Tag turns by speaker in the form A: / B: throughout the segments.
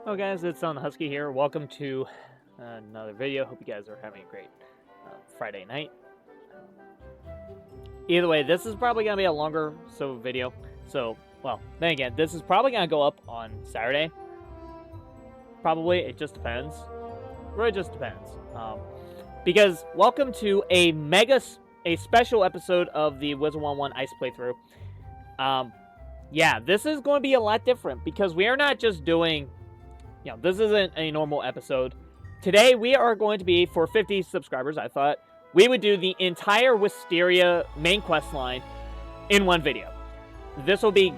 A: Hello guys, it's on the Husky here. Welcome to another video. Hope you guys are having a great Friday night. Either way, this is probably going to be a longer video. So, well, then again, this is probably going to go up on Saturday. Probably, it just depends. Really just depends. Because welcome to a special episode of the Wizard101 Ice playthrough. Yeah, this is going to be a lot different because we are not just doing... this isn't a normal episode. Today, we are going to be, for 50 subscribers, I thought, we would do the entire Wysteria main quest line in one video. This will be,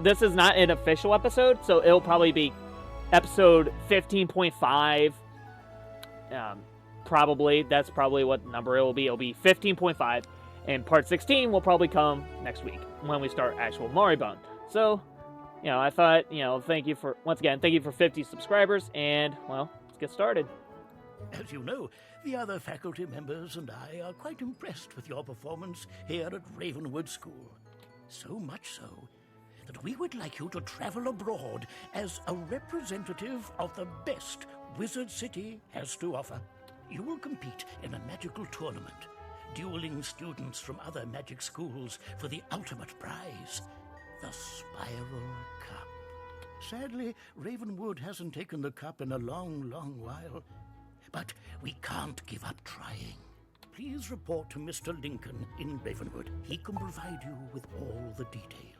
A: this is not an official episode, so it'll probably be episode 15.5. Probably, that's probably what number it will be. It'll be 15.5, and part 16 will probably come next week when we start actual Maribone. So... I thought, thank you for 50 subscribers, and, well, let's get started.
B: As you know, the other faculty members and I are quite impressed with your performance here at Ravenwood School. So much so that we would like you to travel abroad as a representative of the best Wizard City has to offer. You will compete in a magical tournament, dueling students from other magic schools for the ultimate prize. The Spiral Cup. Sadly, Ravenwood hasn't taken the cup in a long, long while. But we can't give up trying. Please report to Mr. Lincoln in Ravenwood. He can provide you with all the details.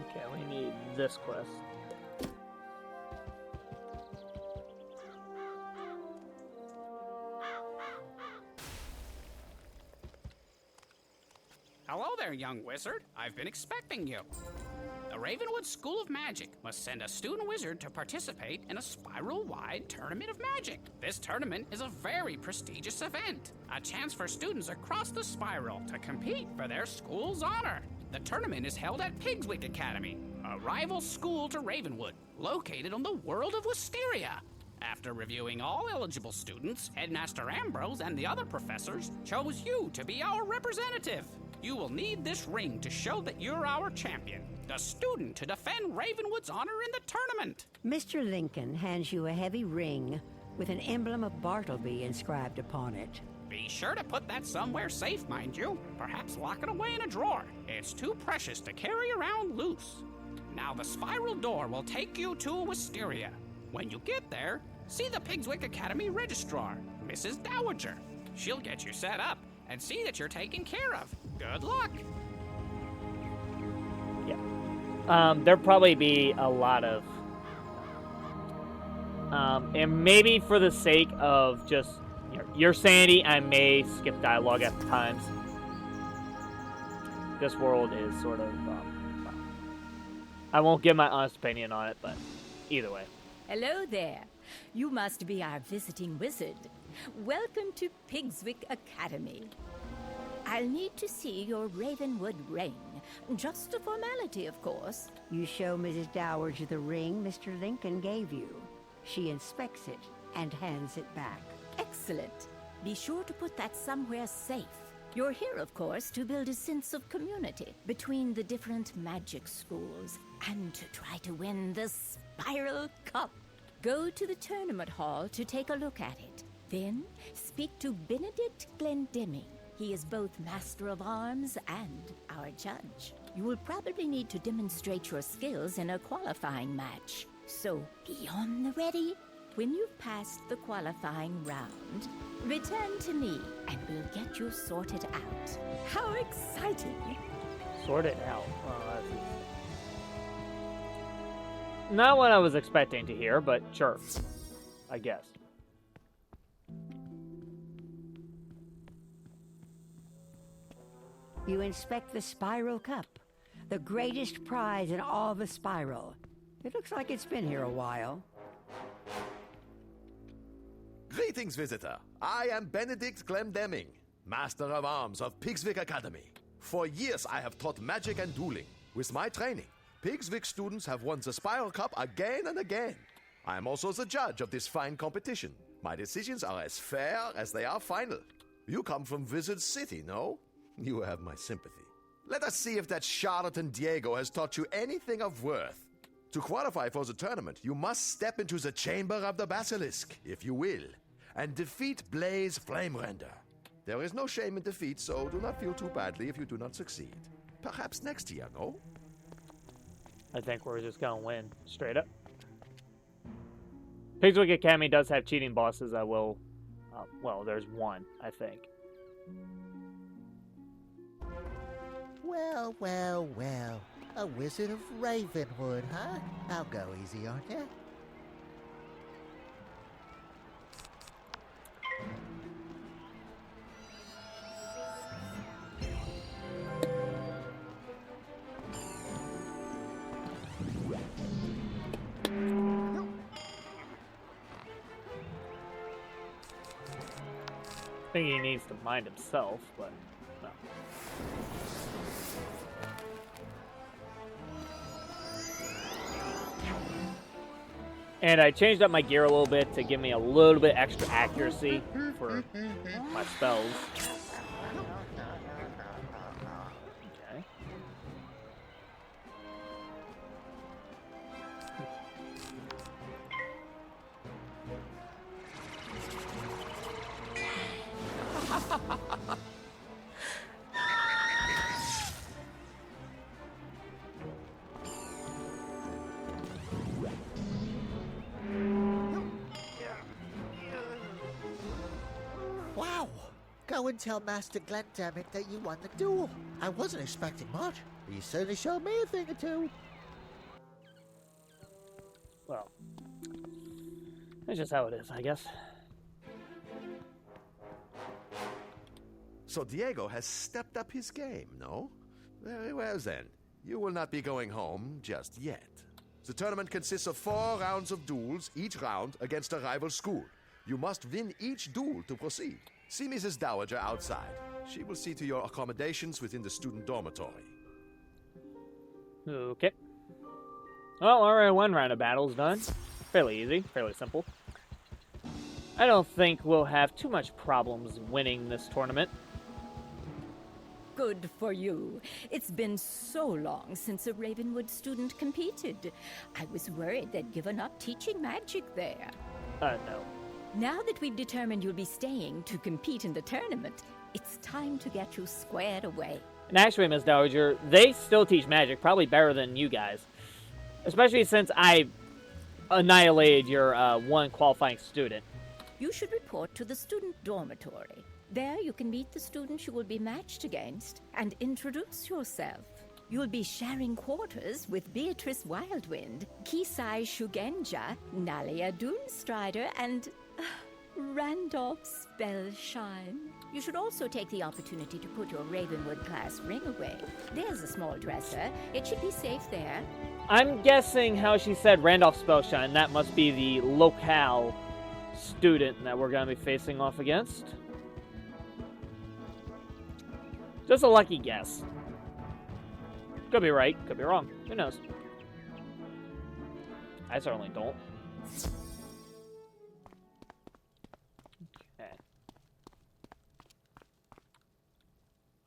A: Okay, we need this quest.
C: Hello there, young wizard. I've been expecting you. The Ravenwood School of Magic must send a student wizard to participate in a spiral-wide tournament of magic. This tournament is a very prestigious event, a chance for students across the spiral to compete for their school's honor. The tournament is held at Pigswick Academy, a rival school to Ravenwood, located on the world of Wysteria. After reviewing all eligible students, Headmaster Ambrose and the other professors chose you to be our representative. You will need this ring to show that you're our champion, the student to defend Ravenwood's honor in the tournament.
D: Mr. Lincoln hands you a heavy ring with an emblem of Bartleby inscribed upon it.
C: Be sure to put that somewhere safe, mind you. Perhaps lock it away in a drawer. It's too precious to carry around loose. Now the spiral door will take you to Wysteria. When you get there, see the Pigswick Academy registrar, Mrs. Dowager. She'll get you set up and see that you're taken care of. Good luck.
A: Yeah. There'll probably be a lot of... and maybe for the sake of just your sanity, I may skip dialogue at times. This world is sort of... I won't give my honest opinion on it, but either way.
E: Hello there. You must be our visiting wizard. Welcome to Pigswick Academy. I'll need to see your Ravenwood ring. Just a formality, of course.
D: You show Mrs. Dowager the ring Mr. Lincoln gave you. She inspects it and hands it back.
E: Excellent. Be sure to put that somewhere safe. You're here, of course, to build a sense of community between the different magic schools and to try to win the Spiral Cup. Go to the tournament hall to take a look at it. Then speak to Benedict Glendeming. He is both Master of Arms and our judge. You will probably need to demonstrate your skills in a qualifying match. So be on the ready. When you've passed the qualifying round, return to me and we'll get you sorted out. How exciting!
A: Sorted out. That's not what I was expecting to hear, but sure. I guess.
D: You inspect the Spiral Cup, the greatest prize in all the Spiral. It looks like it's been here a while.
F: Greetings, visitor. I am Benedict Glendeming, Master of Arms of Pigswick Academy. For years, I have taught magic and dueling. With my training, Pigswick students have won the Spiral Cup again and again. I am also the judge of this fine competition. My decisions are as fair as they are final. You come from Wizard City, no? You have my sympathy. Let us see if that charlatan Diego has taught you anything of worth. To qualify for the tournament, you must step into the Chamber of the Basilisk, if you will, and defeat Blaze Flamerender. There is no shame in defeat, so do not feel too badly if you do not succeed. Perhaps next year, no?
A: I think we're just gonna win. Straight up. Pigswick Academy does have cheating bosses. I will... well, there's one, I think.
G: Well, well, well. A wizard of Ravenwood, huh? I'll go easy on ya.
A: I think he needs to mind himself, but no. And I changed up my gear a little bit to give me a little bit extra accuracy for my spells. Okay.
G: Wow! Go and tell Master Glendamit that you won the duel. I wasn't expecting much, but you certainly showed me a thing or two.
A: Well, that's just how it is, I guess.
F: So Diego has stepped up his game, no? Very well then. You will not be going home just yet. The tournament consists of 4 rounds of duels, each round against a rival school. You must win each duel to proceed. See Mrs. Dowager outside. She will see to your accommodations within the student dormitory.
A: Okay. Well, alright, 1 round of battle's done. Fairly easy, fairly simple. I don't think we'll have too much problems winning this tournament.
E: Good for you. It's been so long since a Ravenwood student competed. I was worried they'd given up teaching magic there.
A: No.
E: Now that we've determined you'll be staying to compete in the tournament, it's time to get you squared away.
A: And actually, Miss Dowager, they still teach magic probably better than you guys. Especially since I annihilated your one qualifying student.
E: You should report to the student dormitory. There you can meet the students you will be matched against and introduce yourself. You'll be sharing quarters with Beatrice Wildwind, Kisai Shugenja, Nalia Doomstrider, and Randolph Spellshine. You should also take the opportunity to put your Ravenwood class ring away. There's a small dresser. It should be safe there.
A: I'm guessing how she said Randolph Spellshine. That must be the locale student that we're going to be facing off against. Just a lucky guess. Could be right, could be wrong. Who knows? I certainly don't. Okay.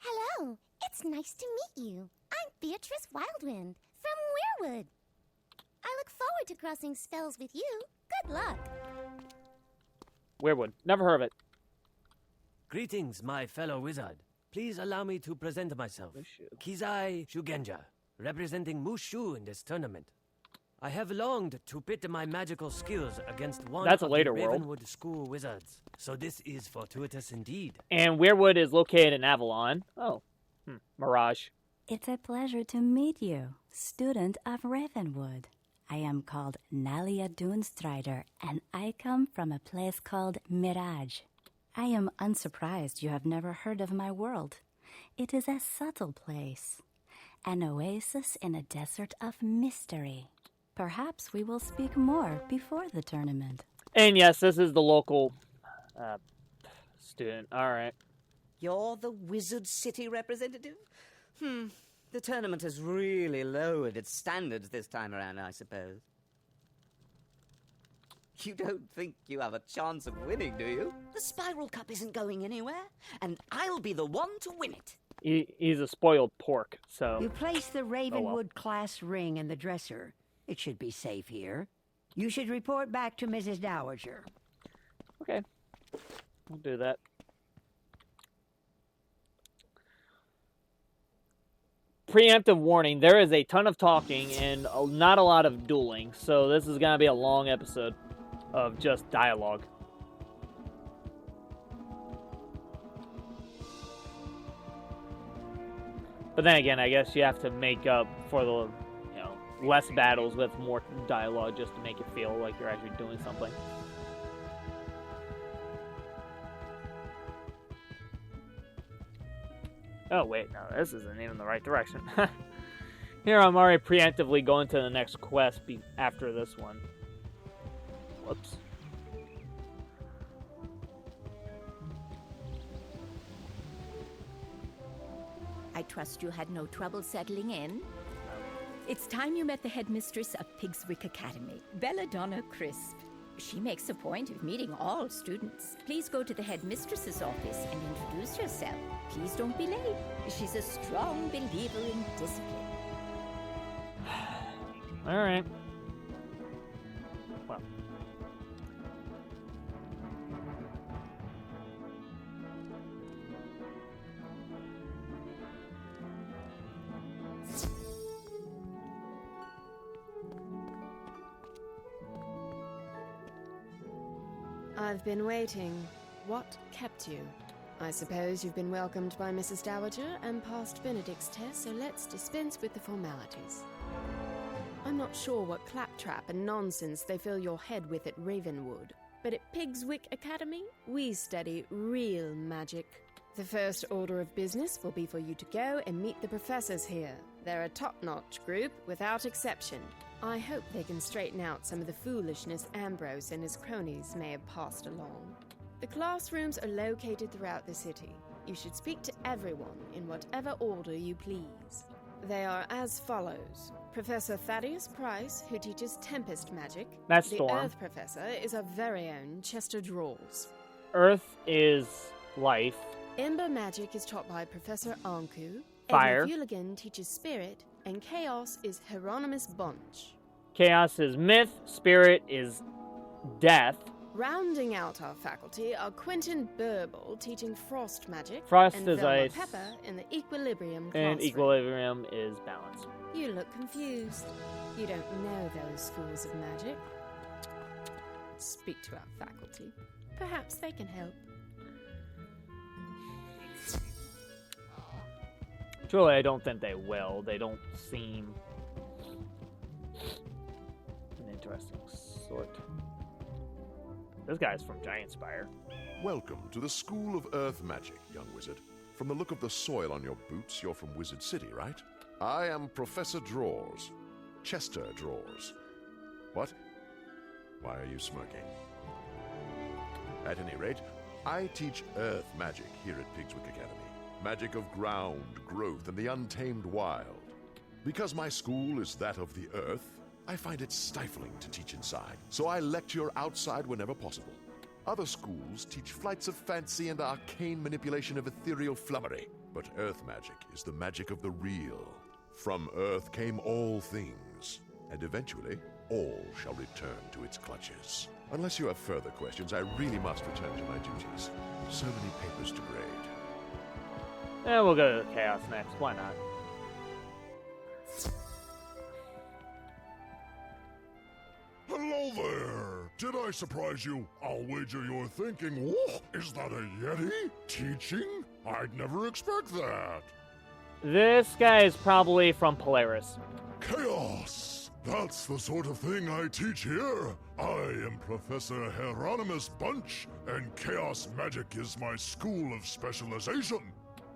H: Hello, it's nice to meet you. I'm Beatrice Wildwind from Weirwood. I look forward to crossing spells with you. Good luck.
A: Weirwood. Never heard of it.
I: Greetings, my fellow wizard. Please allow me to present myself. Kizai Shugenja, representing Mushu in this tournament. I have longed to pit my magical skills against one
A: That's a
I: of
A: later
I: the
A: world.
I: Ravenwood School wizards, so this is fortuitous indeed.
A: And Weirwood is located in Avalon. Oh. Mirage.
J: It's a pleasure to meet you, student of Ravenwood. I am called Nalia Doomstrider, and I come from a place called Mirage. I am unsurprised you have never heard of my world. It is a subtle place, an oasis in a desert of mystery. Perhaps we will speak more before the tournament.
A: And yes, this is the local student. All right.
K: You're the Wizard City representative? The tournament has really lowered its standards this time around, I suppose. You don't think you have a chance of winning, do you? The Spiral Cup isn't going anywhere, and I'll be the one to win it.
A: He's a spoiled pork, so...
D: You place the Ravenwood class ring in the dresser. It should be safe here. You should report back to Mrs. Dowager.
A: Okay. We'll do that. Preemptive warning, there is a ton of talking and not a lot of dueling, so this is going to be a long episode of just dialogue. But then again, I guess you have to make up for the, less battles with more dialogue just to make it feel like you're actually doing something. Oh, wait, no, this isn't even the right direction. Here, I'm already preemptively going to the next quest after this one. Whoops.
E: I trust you had no trouble settling in. It's time you met the headmistress of Pigswick Academy, Belladonna Crisp. She makes a point of meeting all students. Please go to the headmistress's office and introduce yourself. Please don't be late. She's a strong believer in discipline.
A: All right. Well.
L: I've been waiting. What kept you? I suppose you've been welcomed by Mrs. Dowager and passed Benedict's test, so let's dispense with the formalities. I'm not sure what claptrap and nonsense they fill your head with at Ravenwood, but at Pigswick Academy, we study real magic. The first order of business will be for you to go and meet the professors here. They're a top-notch group, without exception. I hope they can straighten out some of the foolishness Ambrose and his cronies may have passed along. The classrooms are located throughout the city. You should speak to everyone in whatever order you please. They are as follows. Professor Thaddeus Price, who teaches Tempest Magic.
A: That's
L: the
A: Storm.
L: Earth Professor is our very own Chester Drawls.
A: Earth is life.
L: Ember Magic is taught by Professor Anku.
A: Fire.
L: Edna Fuligan teaches Spirit, and Chaos is Hieronymus Bunch.
A: Chaos is myth. Spirit is death.
L: Rounding out our faculty are Quentin Burble teaching Frost Magic,
A: Frost
L: and
A: is
L: Velma
A: ice.
L: Pepper in the Equilibrium classroom.
A: And equilibrium is balance.
L: You look confused. You don't know those schools of magic. Speak to our faculty. Perhaps they can help.
A: Truly, I don't think they will. They don't seem an interesting sort. This guy's from Giant Spire.
F: Welcome to the School of Earth Magic, young wizard. From the look of the soil on your boots, you're from Wizard City, right? I am Professor Drawers. Chester Drawers. What? Why are you smirking? At any rate, I teach Earth Magic here at Pigswick Academy. Magic of ground, growth, and the untamed wild. Because my school is that of the Earth, I find it stifling to teach inside, so I lecture outside whenever possible. Other schools teach flights of fancy and arcane manipulation of ethereal flummery, but Earth magic is the magic of the real. From Earth came all things, and eventually, all shall return to its clutches. Unless you have further questions, I really must return to my duties. So many papers to grade.
A: And we'll go to Chaos next. Why not?
M: Hello there! Did I surprise you? I'll wager you're thinking, oh, is that a Yeti? Teaching? I'd never expect that.
A: This guy is probably from Polaris.
M: Chaos! That's the sort of thing I teach here. I am Professor Hieronymus Bunch, and Chaos Magic is my school of specialization.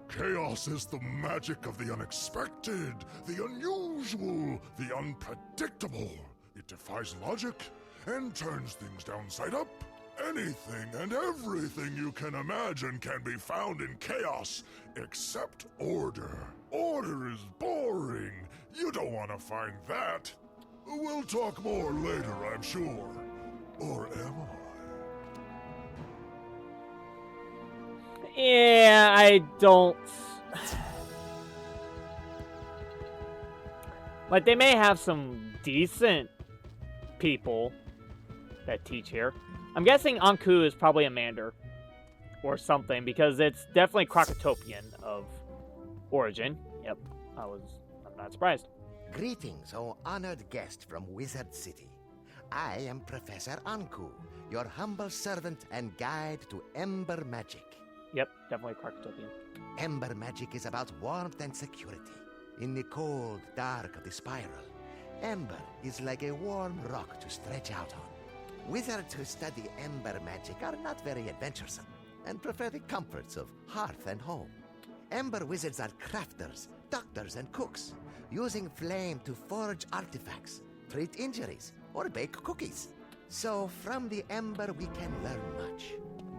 M: Chaos is the magic of the unexpected, the unusual, the unpredictable. It defies logic and turns things downside up. Anything and everything you can imagine can be found in chaos, except order. Order is boring. You don't want to find that. We'll talk more later, I'm sure. Or
A: Yeah, I don't... Like, they may have some decent people that teach here. I'm guessing Anku is probably a Mander or something, because it's definitely Krokotopian of origin. Yep, I'm not surprised.
N: Greetings, O honored guest from Wizard City. I am Professor Anku, your humble servant and guide to Ember Magic.
A: Yep, definitely Krokotopian.
N: Ember Magic is about warmth and security. In the cold dark of the spiral, Ember is like a warm rock to stretch out on. Wizards who study Ember Magic are not very adventuresome and prefer the comforts of hearth and home. Ember Wizards are crafters, doctors, and cooks, using flame to forge artifacts, treat injuries, or bake cookies. So from the Ember we can learn much.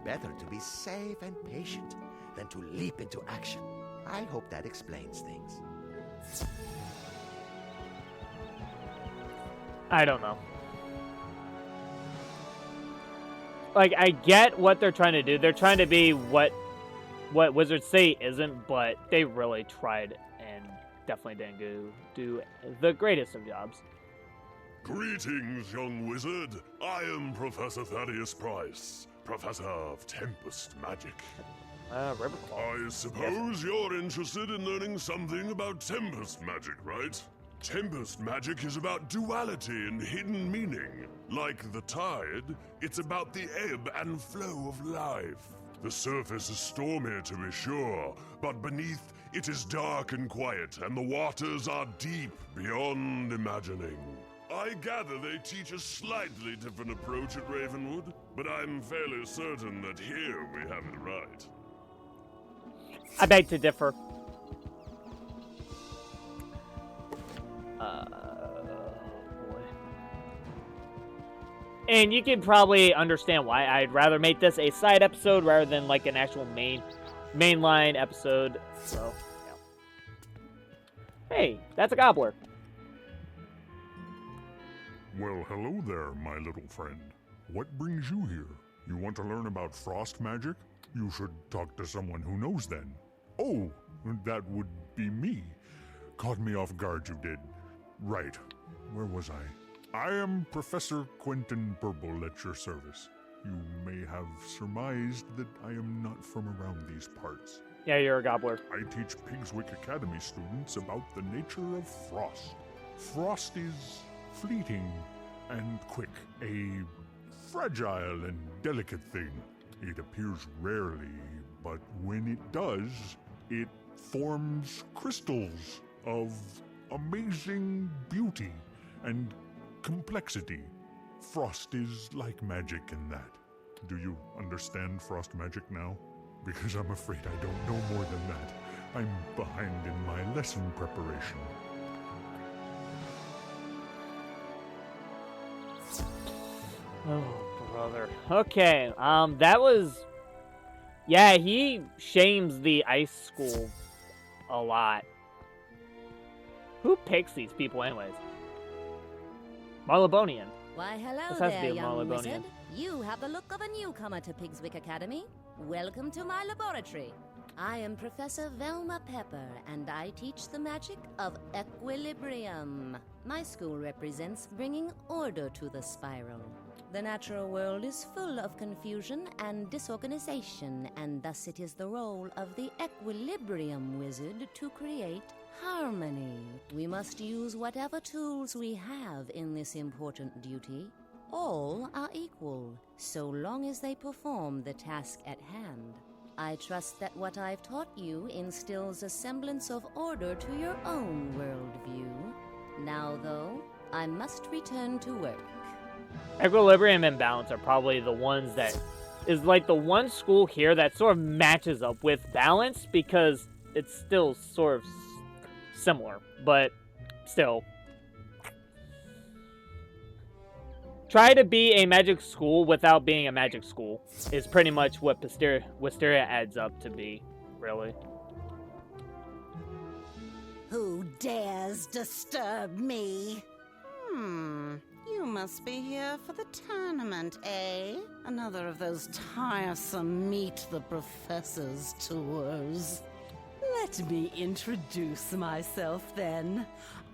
N: Better to be safe and patient than to leap into action. I hope that explains things.
A: I don't know. Like, I get what they're trying to do. They're trying to be what Wizards say isn't, but they really tried and definitely didn't do the greatest of jobs.
M: Greetings, young wizard. I am Professor Thaddeus Price, Professor of Tempest Magic. I suppose you're interested in learning something about Tempest Magic, right? Tempest Magic is about duality and hidden meaning. Like the tide, it's about the ebb and flow of life. The surface is stormy, to be sure, but beneath it is dark and quiet, and the waters are deep beyond imagining. I gather they teach a slightly different approach at Ravenwood, but I'm fairly certain that here we have it right.
A: I beg to differ. Boy. And you can probably understand why I'd rather make this a side episode rather than like an actual mainline episode. So, yeah. Hey, that's a gobbler.
M: Well, hello there, my little friend. What brings you here? You want to learn about frost magic? You should talk to someone who knows then. Oh, that would be me. Caught me off guard, you did. Right. Where was I? I am Professor Quentin Burble at your service. You may have surmised that I am not from around these parts.
A: Yeah, you're a gobbler.
M: I teach Pigswick Academy students about the nature of frost. Frost is fleeting and quick, a fragile and delicate thing. It appears rarely, but when it does, it forms crystals of amazing beauty and complexity. Frost is like magic in that. Do you understand frost magic now? Because I'm afraid I don't know more than that. I'm behind in my lesson preparation.
A: Oh, brother. Okay, that was... Yeah, he shames the ice school a lot. Who picks these people anyways? Marlebonian.
O: Why, hello
A: This has to
O: there,
A: be a
O: young
A: Marlebonian.
O: wizard. You have the look of a newcomer to Pigswick Academy. Welcome to my laboratory. I am Professor Velma Pepper, and I teach the magic of equilibrium. My school represents bringing order to the spiral. The natural world is full of confusion and disorganization, and thus it is the role of the equilibrium wizard to create harmony. We must use whatever tools we have in this important duty. All are equal, so long as they perform the task at hand. I trust that what I've taught you instills a semblance of order to your own worldview. Now, though, I must return to work.
A: Equilibrium and balance are probably the ones that is like the one school here that sort of matches up with balance, because it's still sort of similar, but still. Try to be a magic school without being a magic school is pretty much what Wysteria adds up to be, really.
E: Who dares disturb me?
P: You must be here for the tournament, eh? Another of those tiresome Meet the Professors tours.
Q: Let me introduce myself then.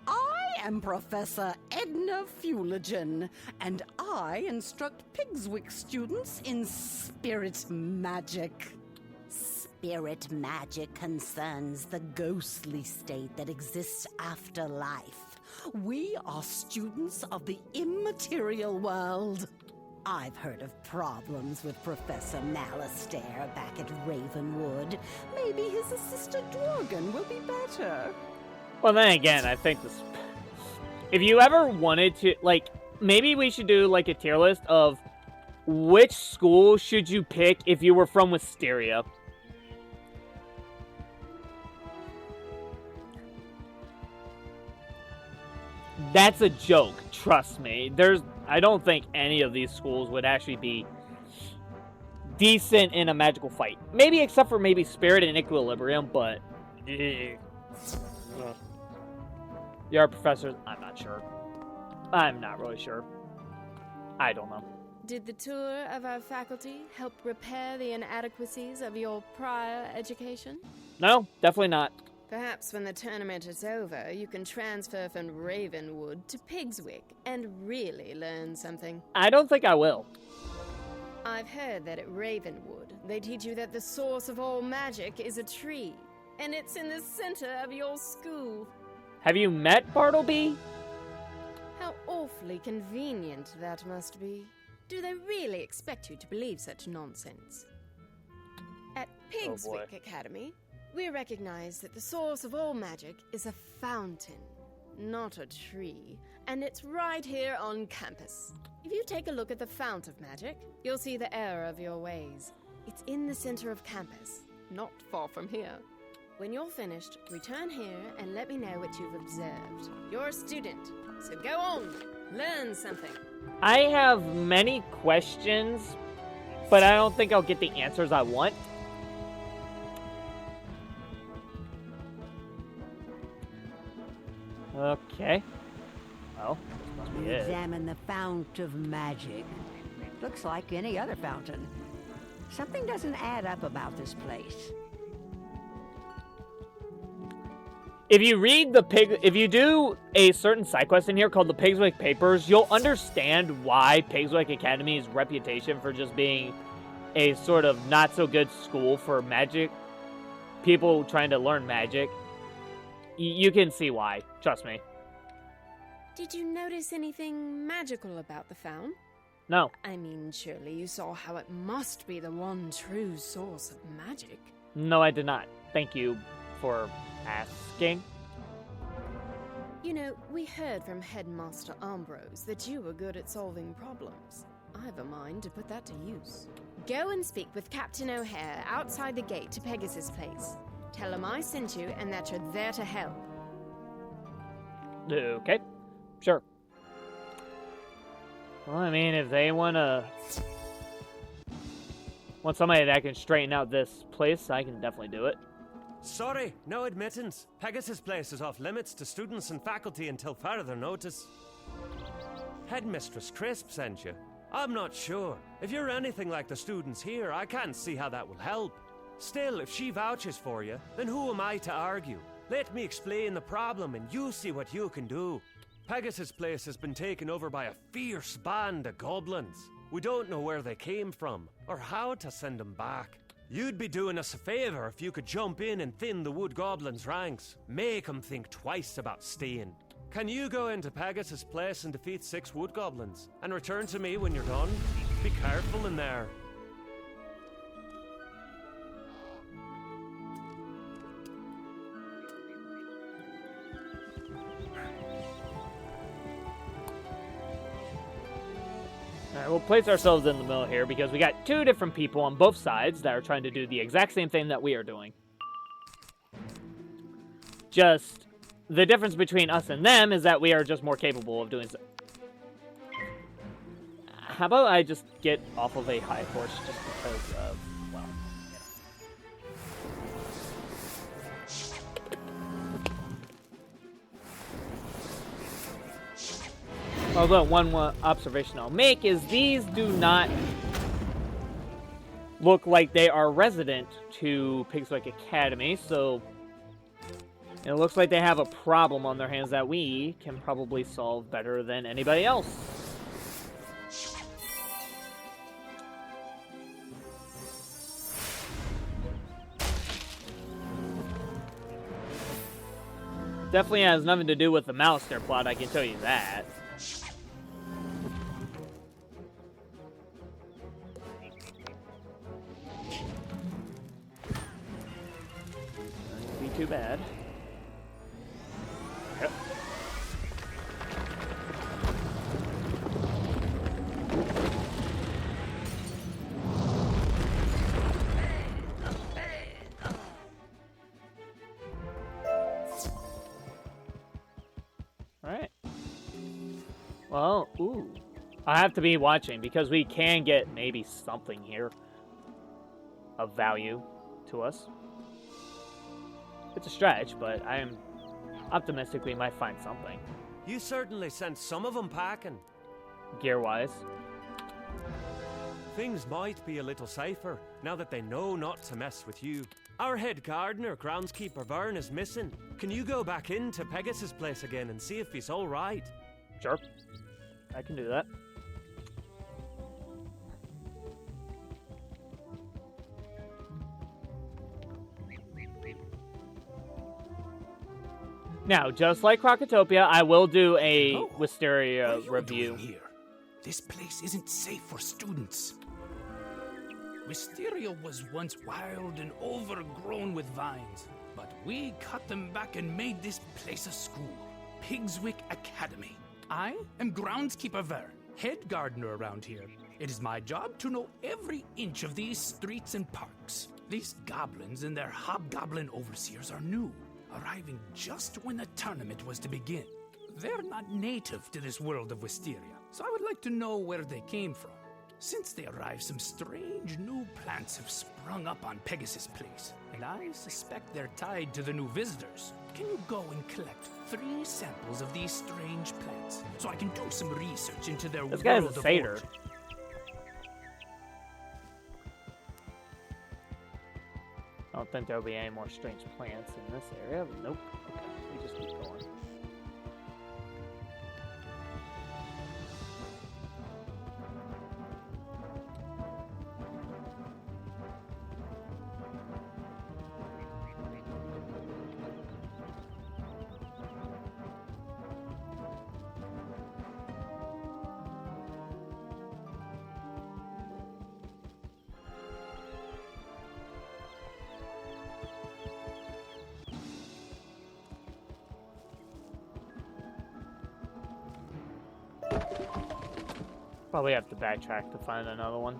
Q: I am Professor Edna Fuligen, and I instruct Pigswick students in spirit magic.
P: Spirit magic concerns the ghostly state that exists after life.
Q: We are students of the immaterial world.
P: I've heard of problems with Professor Malastare back at Ravenwood.
Q: Maybe his assistant Dworgen will be better.
A: Well, then again, I think this... If you ever wanted to, like, maybe we should do, like, a tier list of which school should you pick if you were from Wysteria. That's a joke, trust me. I don't think any of these schools would actually be decent in a magical fight. Maybe except for maybe Spirit and Equilibrium, but... Your professors, I'm not sure. I'm not really sure. I don't know.
L: Did the tour of our faculty help repair the inadequacies of your prior education?
A: No, definitely not.
L: Perhaps when the tournament is over, you can transfer from Ravenwood to Pigswick and really learn something.
A: I don't think I will.
L: I've heard that at Ravenwood, they teach you that the source of all magic is a tree, and it's in the center of your school.
A: Have you met Bartleby?
L: How awfully convenient that must be. Do they really expect you to believe such nonsense? At Pigswick Academy, we recognize that the source of all magic is a fountain, not a tree, and it's right here on campus. If you take a look at the fount of magic, you'll see the error of your ways. It's in the center of campus, not far from here. When you're finished, return here and let me know what you've observed. You're a student, so go on, learn something.
A: I have many questions, but I don't think I'll get the answers I want. Okay. Well, this must be it.
D: Examine the fount of magic. Looks like any other fountain. Something doesn't add up about this place.
A: If you read if you do a certain side quest in here called the Pigswick Papers, you'll understand why Pigswick Academy's reputation for just being a sort of not so good school for magic, people trying to learn magic. You can see why, trust me.
L: Did you notice anything magical about the fount?
A: No.
L: I mean, surely you saw how it must be the one true source of magic.
A: No, I did not. Thank you for asking.
L: You know, we heard from Headmaster Ambrose that you were good at solving problems. I've a mind to put that to use. Go and speak with Captain O'Hare outside the gate to Pegasus Place. Tell him I sent you and that you're there to help.
A: Okay, sure. Well, I mean, if they want somebody that can straighten out this place, I can definitely do it.
I: Sorry, no admittance. Pegasus Place is off limits to students and faculty until further notice. Headmistress Crisp sent you. I'm not sure. If you're anything like the students here, I can't see how that will help. Still, if she vouches for you, then who am I to argue? Let me explain the problem and you see what you can do. Pegasus Place has been taken over by a fierce band of goblins. We don't know where they came from, or how to send them back. You'd be doing us a favor if you could jump in and thin the wood goblins' ranks. Make them think twice about staying. Can you go into Pegasus Place and defeat 6 wood goblins, and return to me when you're done? Be careful in there.
A: Alright, we'll place ourselves in the middle here because we got 2 different people on both sides that are trying to do the exact same thing that we are doing. Just, the difference between us and them is that we are just more capable of doing so. How about I just get off of a high horse just because of, well, you know. Although one observation I'll make is these do not look like they are resident to Pigswick Academy, so it looks like they have a problem on their hands that we can probably solve better than anybody else. Definitely has nothing to do with the Malastare plot, I can tell you that. Not be too bad. Yep. Alright. Well, ooh. I have to be watching because we can get maybe something here of value to us. It's a stretch, but I am optimistic we might find something.
I: You certainly sent some of them packing.
A: Gear-wise.
I: Things might be a little safer now that they know not to mess with you. Our head gardener, groundskeeper Vern, is missing. Can you go back into Pegasus' place again and see if he's all right?
A: Sure. I can do that. Now, just like Crocotopia, I will do a Wisteria review.
C: Here? This place isn't safe for students. Wysteria was once wild and overgrown with vines, but we cut them back and made this place a school, Pigswick Academy. I am groundskeeper Vern, head gardener around here. It is my job to know every inch of these streets and parks. These goblins and their hobgoblin overseers are new, arriving just when the tournament was to begin. They're not native to this world of Wysteria, so I would like to know where they came from. Since they arrived, some strange new plants have sprung up on Pegasus Place, and I suspect they're tied to the new visitors. Can you go and collect 3 samples of these strange plants, so I can do some research into their
A: This
C: world
A: guy's a
C: of
A: satyr.
C: origin?
A: I don't think there'll be any more strange plants in this area. Nope. Okay, we just keep going. Probably have to backtrack to find another one.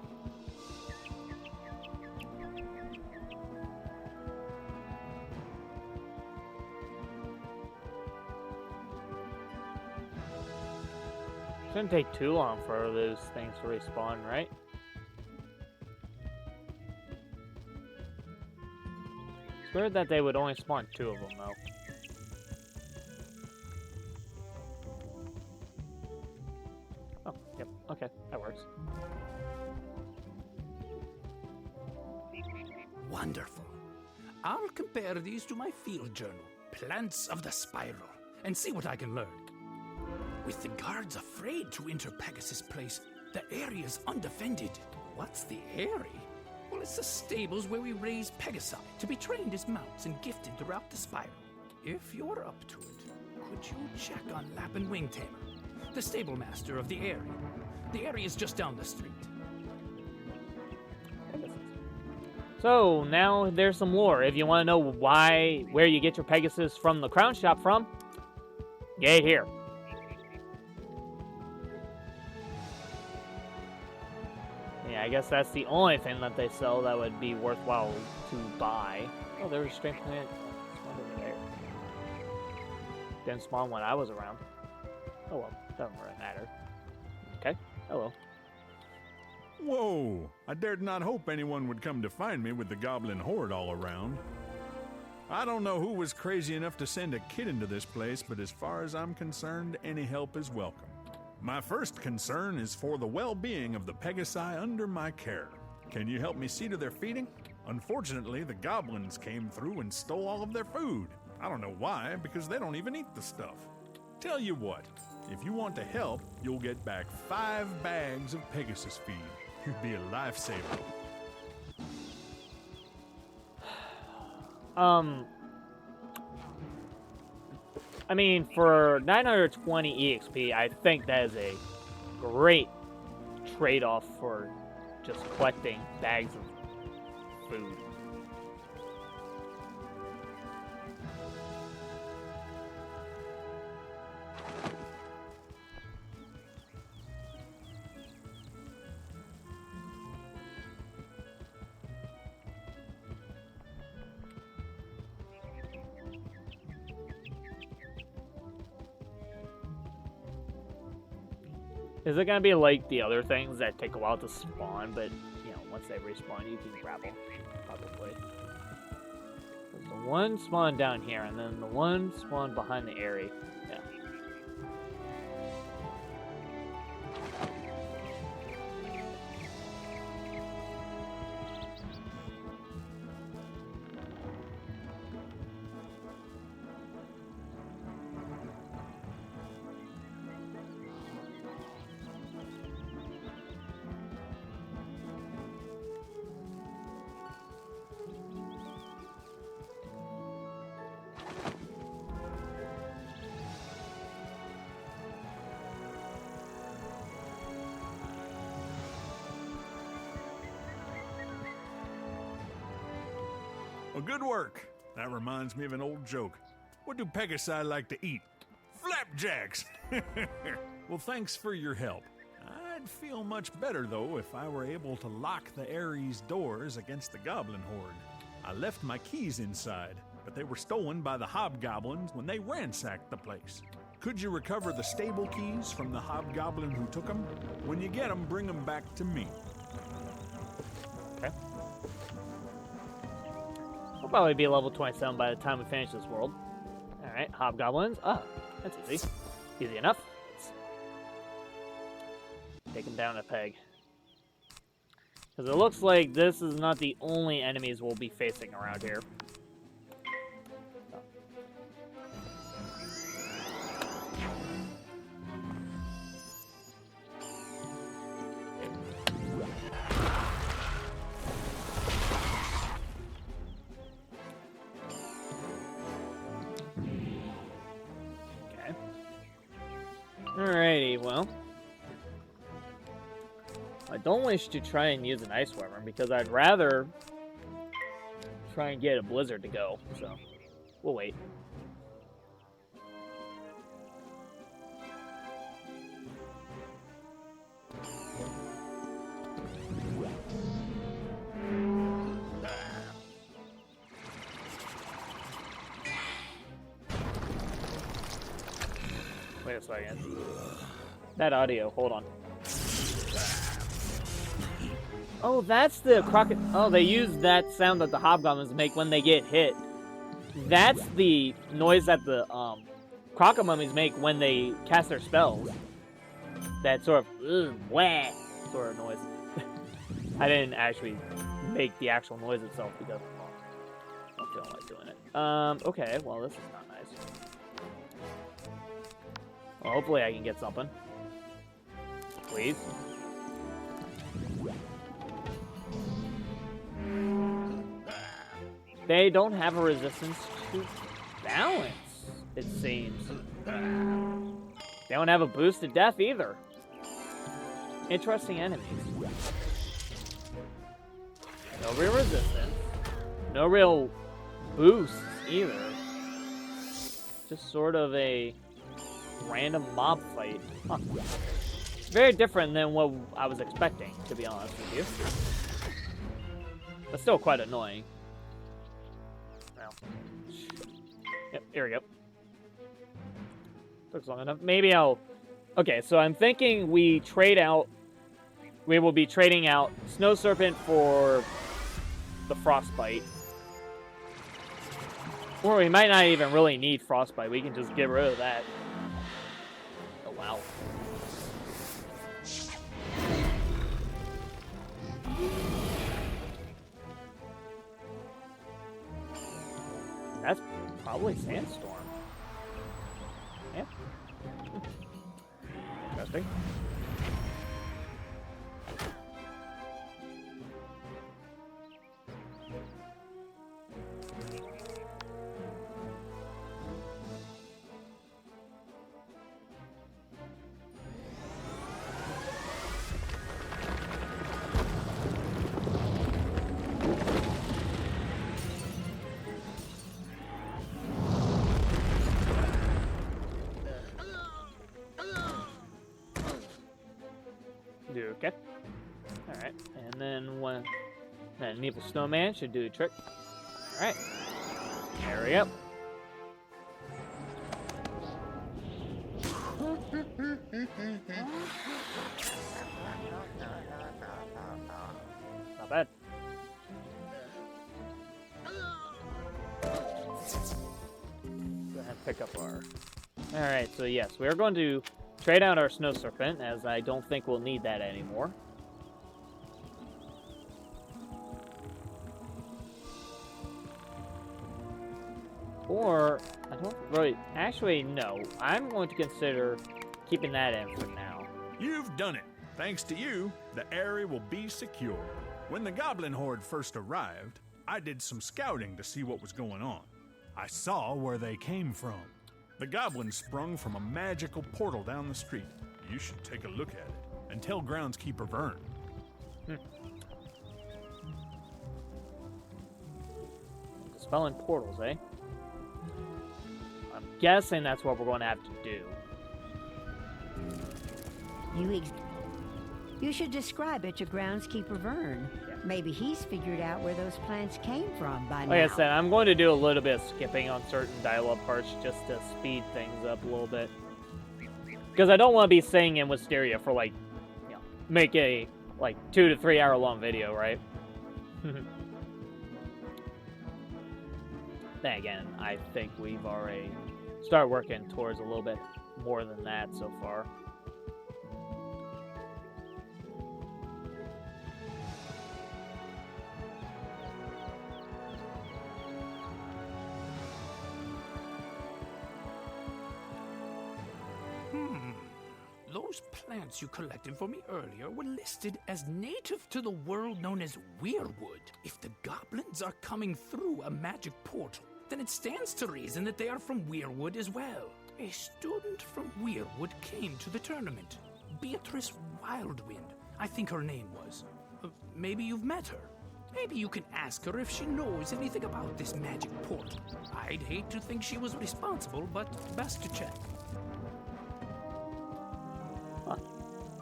A: Shouldn't take too long for those things to respawn, right? It's weird that they would only spawn 2 of them, though. Oh, yep, okay, that works.
C: Wonderful. I'll compare these to my field journal, Plants of the Spiral, and see what I can learn. With the guards afraid to enter Pegasus Place, the area's undefended. What's the area? Well, it's the stables where we raise Pegasi to be trained as mounts and gifted throughout the spiral. If you're up to it, could you check on Lap and Wing Tamer, the stable master of the area? The area's just down the street.
A: So, now there's some lore. If you want to know where you get your Pegasus from the crown shop from, get here. Yeah, I guess that's the only thing that they sell that would be worthwhile to buy. Oh, there's a strange plant spawned over there. Didn't spawn when I was around. Oh well, doesn't really matter. Okay, hello.
R: Whoa! I dared not hope anyone would come to find me with the goblin horde all around. I don't know who was crazy enough to send a kid into this place, but as far as I'm concerned, any help is welcome. My first concern is for the well-being of the Pegasi under my care. Can you help me see to their feeding? Unfortunately, the goblins came through and stole all of their food. I don't know why, because they don't even eat the stuff. Tell you what, if you want to help, you'll get back 5 bags of Pegasus feed. You'd be a lifesaver.
A: I mean, for 920 EXP, I think that is a great trade-off for just collecting bags of food. Is it gonna be like the other things that take a while to spawn, but you know, once they respawn, you can grab them, probably. There's the one spawn down here, and then the one spawn behind the area. Yeah.
R: Well, good work. That reminds me of an old joke. What do Pegasi like to eat? Flapjacks! Well, thanks for your help. I'd feel much better, though, if I were able to lock the Ares doors against the goblin horde. I left my keys inside, but they were stolen by the hobgoblins when they ransacked the place. Could you recover the stable keys from the hobgoblin who took them? When you get them, bring them back to me.
A: Okay. We'll probably be level 27 by the time we finish this world. Alright, hobgoblins. Ah, that's easy. Easy enough. Take them down a peg. Because it looks like this is not the only enemies we'll be facing around here. Alrighty, well. I don't wish to try and use an ice wyvern because I'd rather try and get a blizzard to go, so we'll wait. Wait a second. That audio, hold on. Oh, that's the crocodile. Oh, they use that sound that the hobgoblins make when they get hit. That's the noise that the crocodile mummies make when they cast their spells. That sort of wah sort of noise. I didn't actually make the actual noise itself because I don't feel like doing it. Okay, well this is not nice. Well, hopefully I can get something. Please. They don't have a resistance to balance, it seems. They don't have a boost to death either. Interesting enemies. No real resistance. No real boosts either. Just sort of a random mob fight. Huh. Very different than what I was expecting, to be honest with you. But still quite annoying. Well. Yep, here we go. Took long enough. Maybe I'll... Okay, so I'm thinking we trade out... We will be trading out Snow Serpent for the Frostbite. Or we might not even really need Frostbite. We can just get rid of that. Oh, wow. That's probably Sandstorm. Yeah. Interesting. Okay. Alright. And then an evil snowman should do a trick. Alright. There we go. Not bad. Go ahead and pick up our... Alright, so yes, we are going to trade out our Snow Serpent, as I don't think we'll need that anymore. Or, I don't really... Actually, no. I'm going to consider keeping that in for now.
R: You've done it. Thanks to you, the area will be secure. When the Goblin Horde first arrived, I did some scouting to see what was going on. I saw where they came from. The goblins sprung from a magical portal down the street. You should take a look at it and tell Groundskeeper Vern.
A: Dispelling portals, eh? I'm guessing that's what we're going to have to do.
D: You should describe it to Groundskeeper Vern.
A: Yeah.
D: Maybe he's figured out where those plants came from by now.
A: Like I said, I'm going to do a little bit of skipping on certain dialogue parts just to speed things up a little bit. Because I don't want to be sitting in Wisteria for like, you know, make a like 2 to 3 hour long video, right? Then again, I think we've already started working towards a little bit more than that so far.
C: Those plants you collected for me earlier were listed as native to the world known as Weirwood. If the goblins are coming through a magic portal, then it stands to reason that they are from Weirwood as well. A student from Weirwood came to the tournament. Beatrice Wildwind, I think her name was. Maybe you've met her. Maybe you can ask her if she knows anything about this magic portal. I'd hate to think she was responsible, but best to check.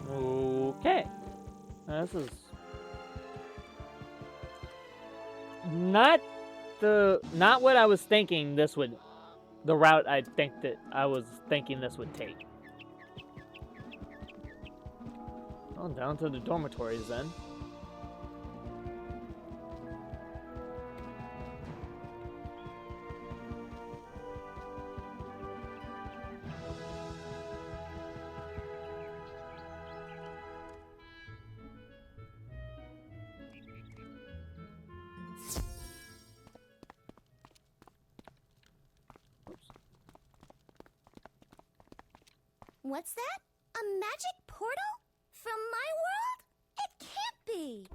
A: Okay. This is not what I was thinking this would, the route I was thinking this would take. Well, down to the dormitories then.
H: What's that? A magic portal? From my world? It can't be!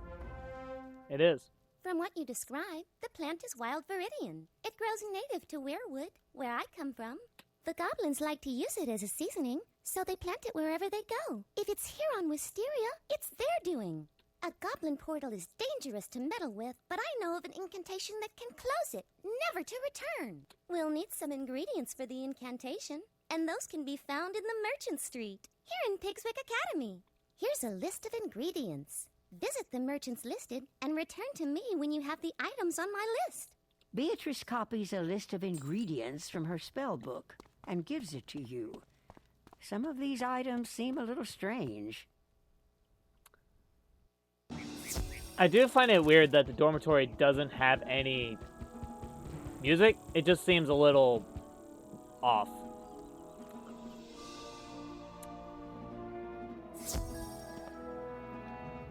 A: It is.
H: From what you describe, the plant is wild viridian. It grows native to Weirwood, where I come from. The goblins like to use it as a seasoning, so they plant it wherever they go. If it's here on Wisteria, it's their doing. A goblin portal is dangerous to meddle with, but I know of an incantation that can close it, never to return. We'll need some ingredients for the incantation, and those can be found in the Merchant Street, here in Pigswick Academy. Here's a list of ingredients. Visit the merchants listed and return to me when you have the items on my list.
D: Beatrice copies a list of ingredients from her spell book and gives it to you. Some of these items seem a little strange.
A: I do find it weird that the dormitory doesn't have any music. It just seems a little off.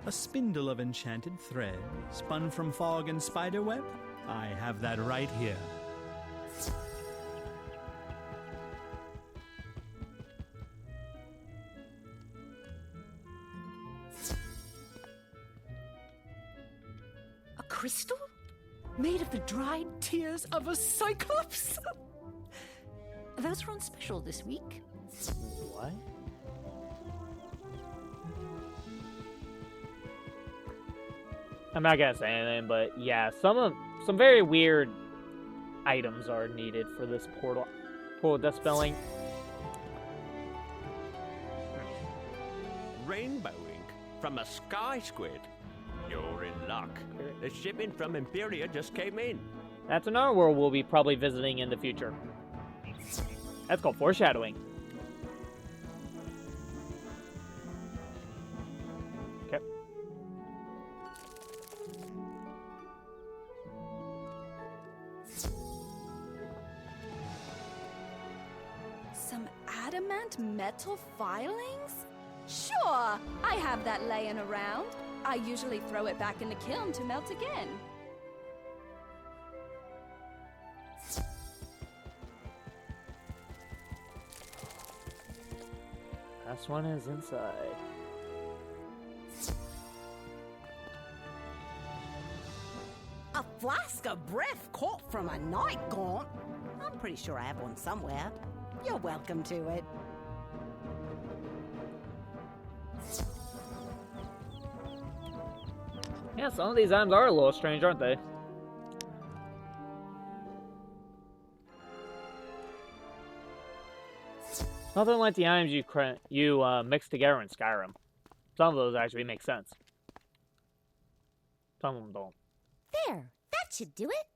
S: A spindle of enchanted thread, spun from fog and spiderweb? I have that right here.
Q: A crystal? Made of the dried tears of a cyclops? Those are on special this week.
A: What? I'm not gonna say anything, but yeah, some very weird items are needed for this portal dispelling.
S: Rainbow ink from a sky squid. You're in luck. The shipment from Imperia just came in.
A: That's another world we'll be probably visiting in the future. That's called foreshadowing. Okay.
T: Some adamant metal filings? Sure, I have that laying around. I usually throw it back in the kiln to melt again.
A: Last one is inside.
Q: A flask of breath caught from a night gaunt? I'm pretty sure I have one somewhere. You're welcome to it.
A: Yeah, some of these items are a little strange, aren't they? Nothing like the items you mix together in Skyrim. Some of those actually make sense. Some of them don't.
H: There, that should do it.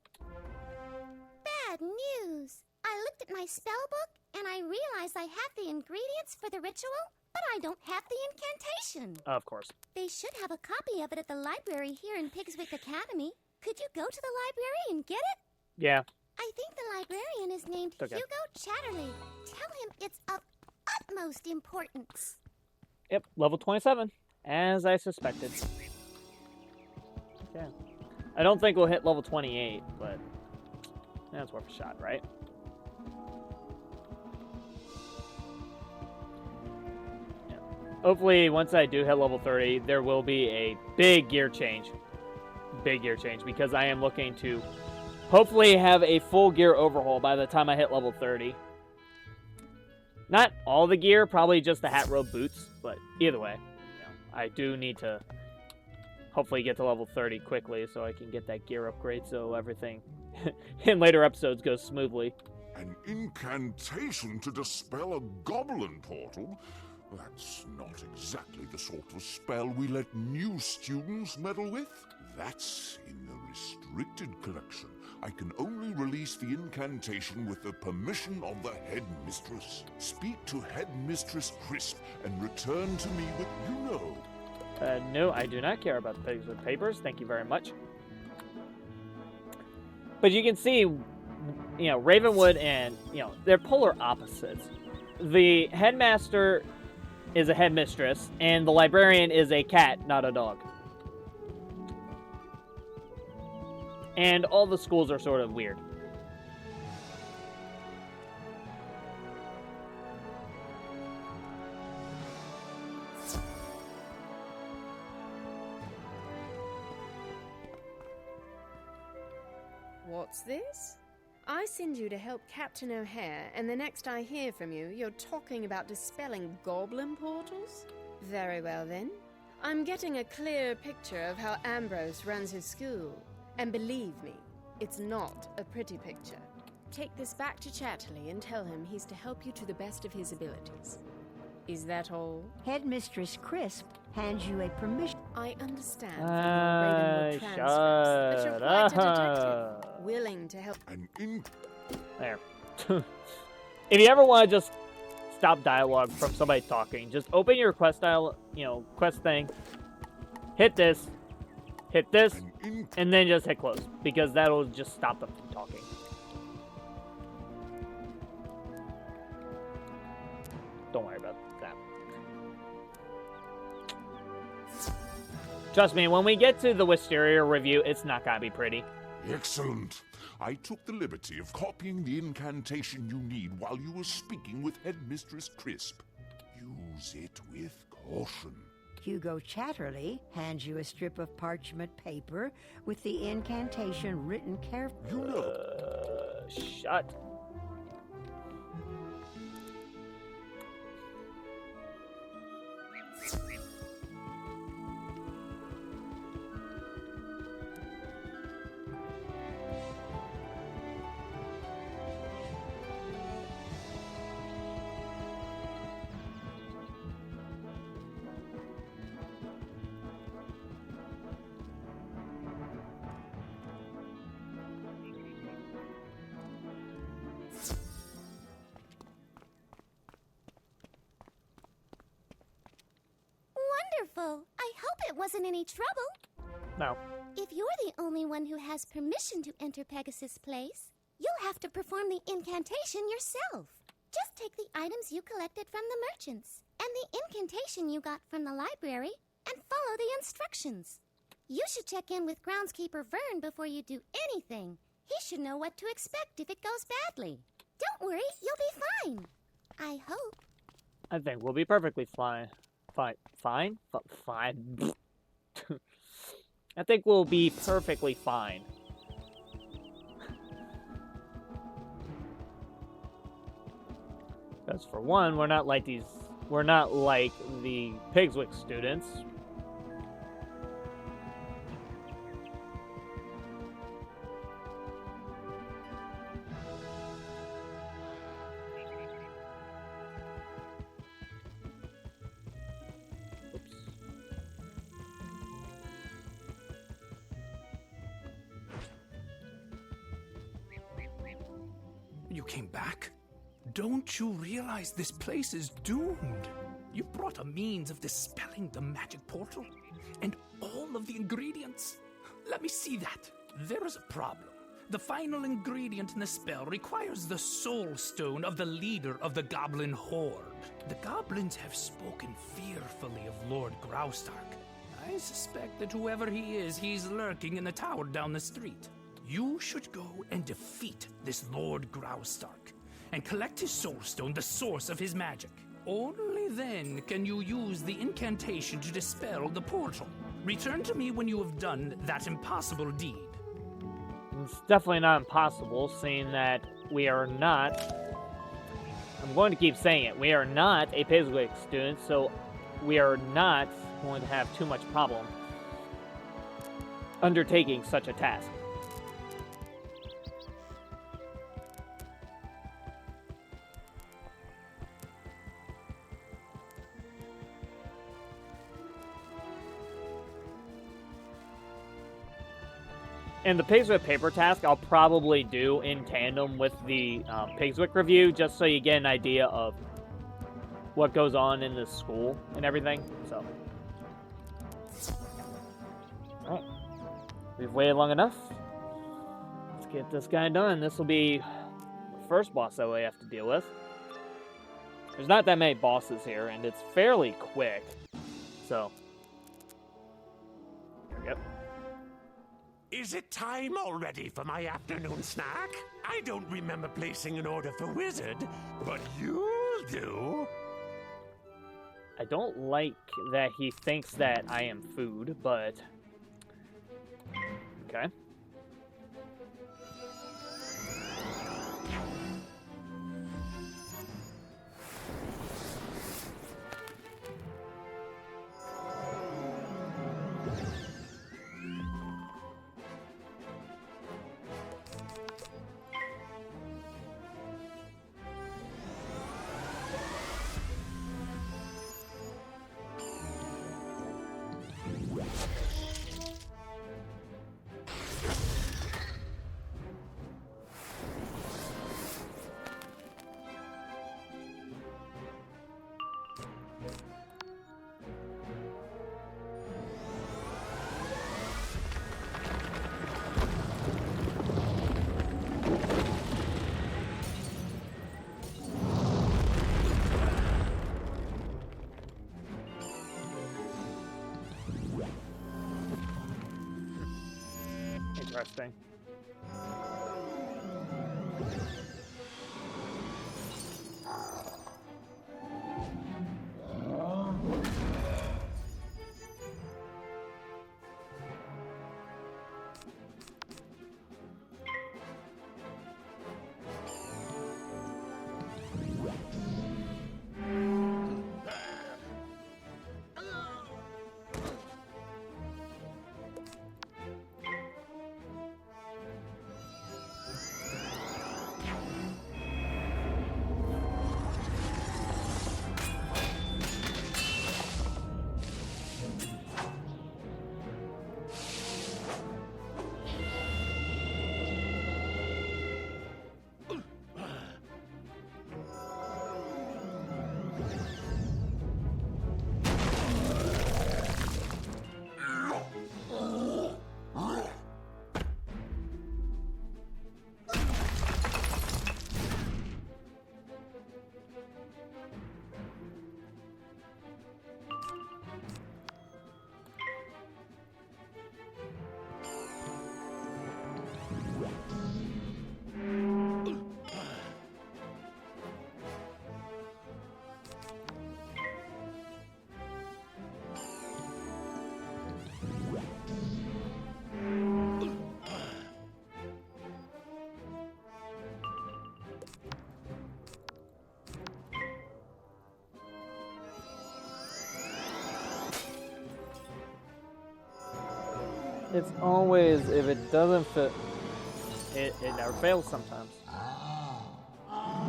H: Bad news. I looked at my spell book and I realized I have the ingredients for the ritual, but I don't have the incantation.
A: Of course.
H: They should have a copy of it at the library here in Pigswick Academy. Could you go to the library and get it?
A: Yeah.
H: I think the librarian is named
A: Okay.
H: Hugo Chatterley. Tell him it's of utmost importance.
A: Yep, level 27, as I suspected. Okay. I don't think we'll hit level 28, but that's worth a shot, right? Yeah. Hopefully, once I do hit level 30, there will be a big gear change. Big gear change, because I am looking to hopefully have a full gear overhaul by the time I hit level 30. Not all the gear, probably just the hat, robe, boots, but either way, I do need to hopefully get to level 30 quickly so I can get that gear upgrade so everything in later episodes goes smoothly.
M: An incantation to dispel a goblin portal? That's not exactly the sort of spell we let new students meddle with. That's in the restricted collection. I can only release the incantation with the permission of the headmistress. Speak to Headmistress Crisp and return to me what you know.
A: No, I do not care about the pigs with papers. Thank you very much. But you can see, Ravenwood and, they're polar opposites. The headmaster is a headmistress, and the librarian is a cat, not a dog. And all the schools are sort of weird.
L: What's this? I send you to help Captain O'Hare, and the next I hear from you, you're talking about dispelling goblin portals? Very well then. I'm getting a clear picture of how Ambrose runs his school. And believe me, it's not a pretty picture. Take this back to Chatterley and tell him he's to help you to the best of his abilities. Is that all?
D: Headmistress Crisp hands you a permission.
L: I understand from your Ravenwood transcripts that you're quite a detective, willing to help.
A: There. If you ever want to just stop dialogue from somebody talking, just open your quest quest thing, hit this, and then just hit close, because that'll just stop them from talking. Don't worry about that. Trust me, when we get to the Wisteria review, it's not gonna be pretty.
M: Excellent. I took the liberty of copying the incantation you need while you were speaking with Headmistress Crisp. Use it with caution.
D: Hugo Chatterley hands you a strip of parchment paper with the incantation written carefully.
M: You know.
A: Shut.
H: Wonderful. I hope it wasn't any trouble.
A: No.
H: If you're the only one who has permission to enter Pegasus Place, you'll have to perform the incantation yourself. Just take the items you collected from the merchants and the incantation you got from the library and follow the instructions. You should check in with groundskeeper Vern before you do anything. He should know what to expect if it goes badly. Don't worry, you'll be fine. I hope.
A: I think we'll be perfectly fine. Fine? I think we'll be perfectly fine. Because for one, we're not like the Pigswick students.
C: You came back? Don't you realize this place is doomed? You brought a means of dispelling the magic portal and all of the ingredients. Let me see that. There is a problem. The final ingredient in the spell requires the soul stone of the leader of the goblin horde. The goblins have spoken fearfully of Lord Graustark. I suspect that whoever he is, he's lurking in the tower down the street. You should go and defeat this Lord Graustark and collect his soul stone, the source of his magic. Only then can you use the incantation to dispel the portal. Return to me when you have done that impossible deed.
A: It's definitely not impossible, seeing that we are not... I'm going to keep saying it. We are not a Pigswick student, so we are not going to have too much problem undertaking such a task. And the Pigswick paper task I'll probably do in tandem with the Pigswick review, just so you get an idea of what goes on in this school and everything. So, alright, we've waited long enough. Let's get this guy done. This will be the first boss that we have to deal with. There's not that many bosses here, and it's fairly quick. So, here we go.
S: Is it time already for my afternoon snack? I don't remember placing an order for Wizard, but you'll do.
A: I don't like that he thinks that I am food, but... Okay. Interesting. It's always, if it doesn't fit, it never fails sometimes.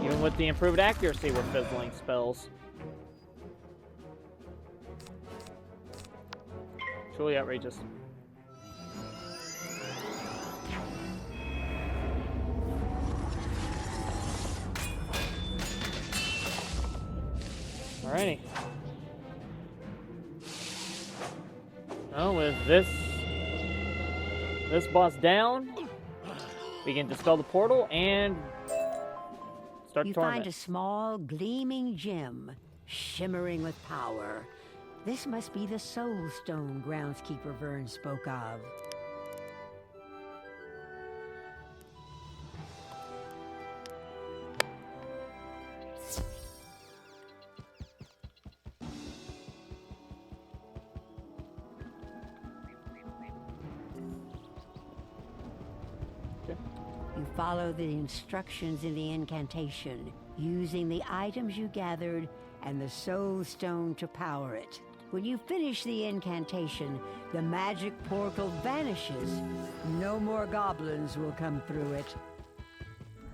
A: Even with the improved accuracy with fizzling spells. Truly outrageous. Alrighty. Well, with this boss down, we can dispel the portal and start the
D: You
A: tournament.
D: find a small, gleaming gem, shimmering with power. This must be the Soul Stone groundskeeper Vern spoke of. You follow the instructions in the incantation, using the items you gathered and the Soul Stone to power it. When you finish the incantation, the magic portal vanishes. No more goblins will come through it.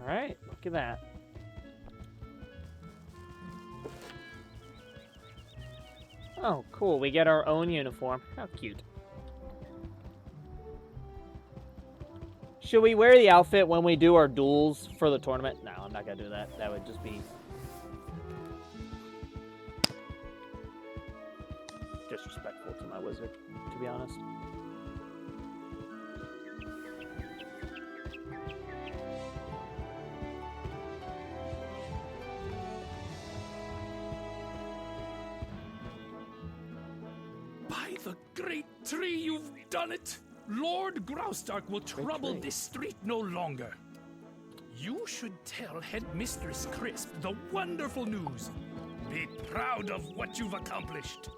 A: Alright, look at that. Oh, cool. We get our own uniform. How cute. Should we wear the outfit when we do our duels for the tournament? No, I'm not going to do that. That would just be disrespectful to my wizard, to be honest.
U: By the great tree, you've done it! Lord Graustark will trouble this street no longer. You should tell Headmistress Crisp the wonderful news. Be proud of what you've accomplished.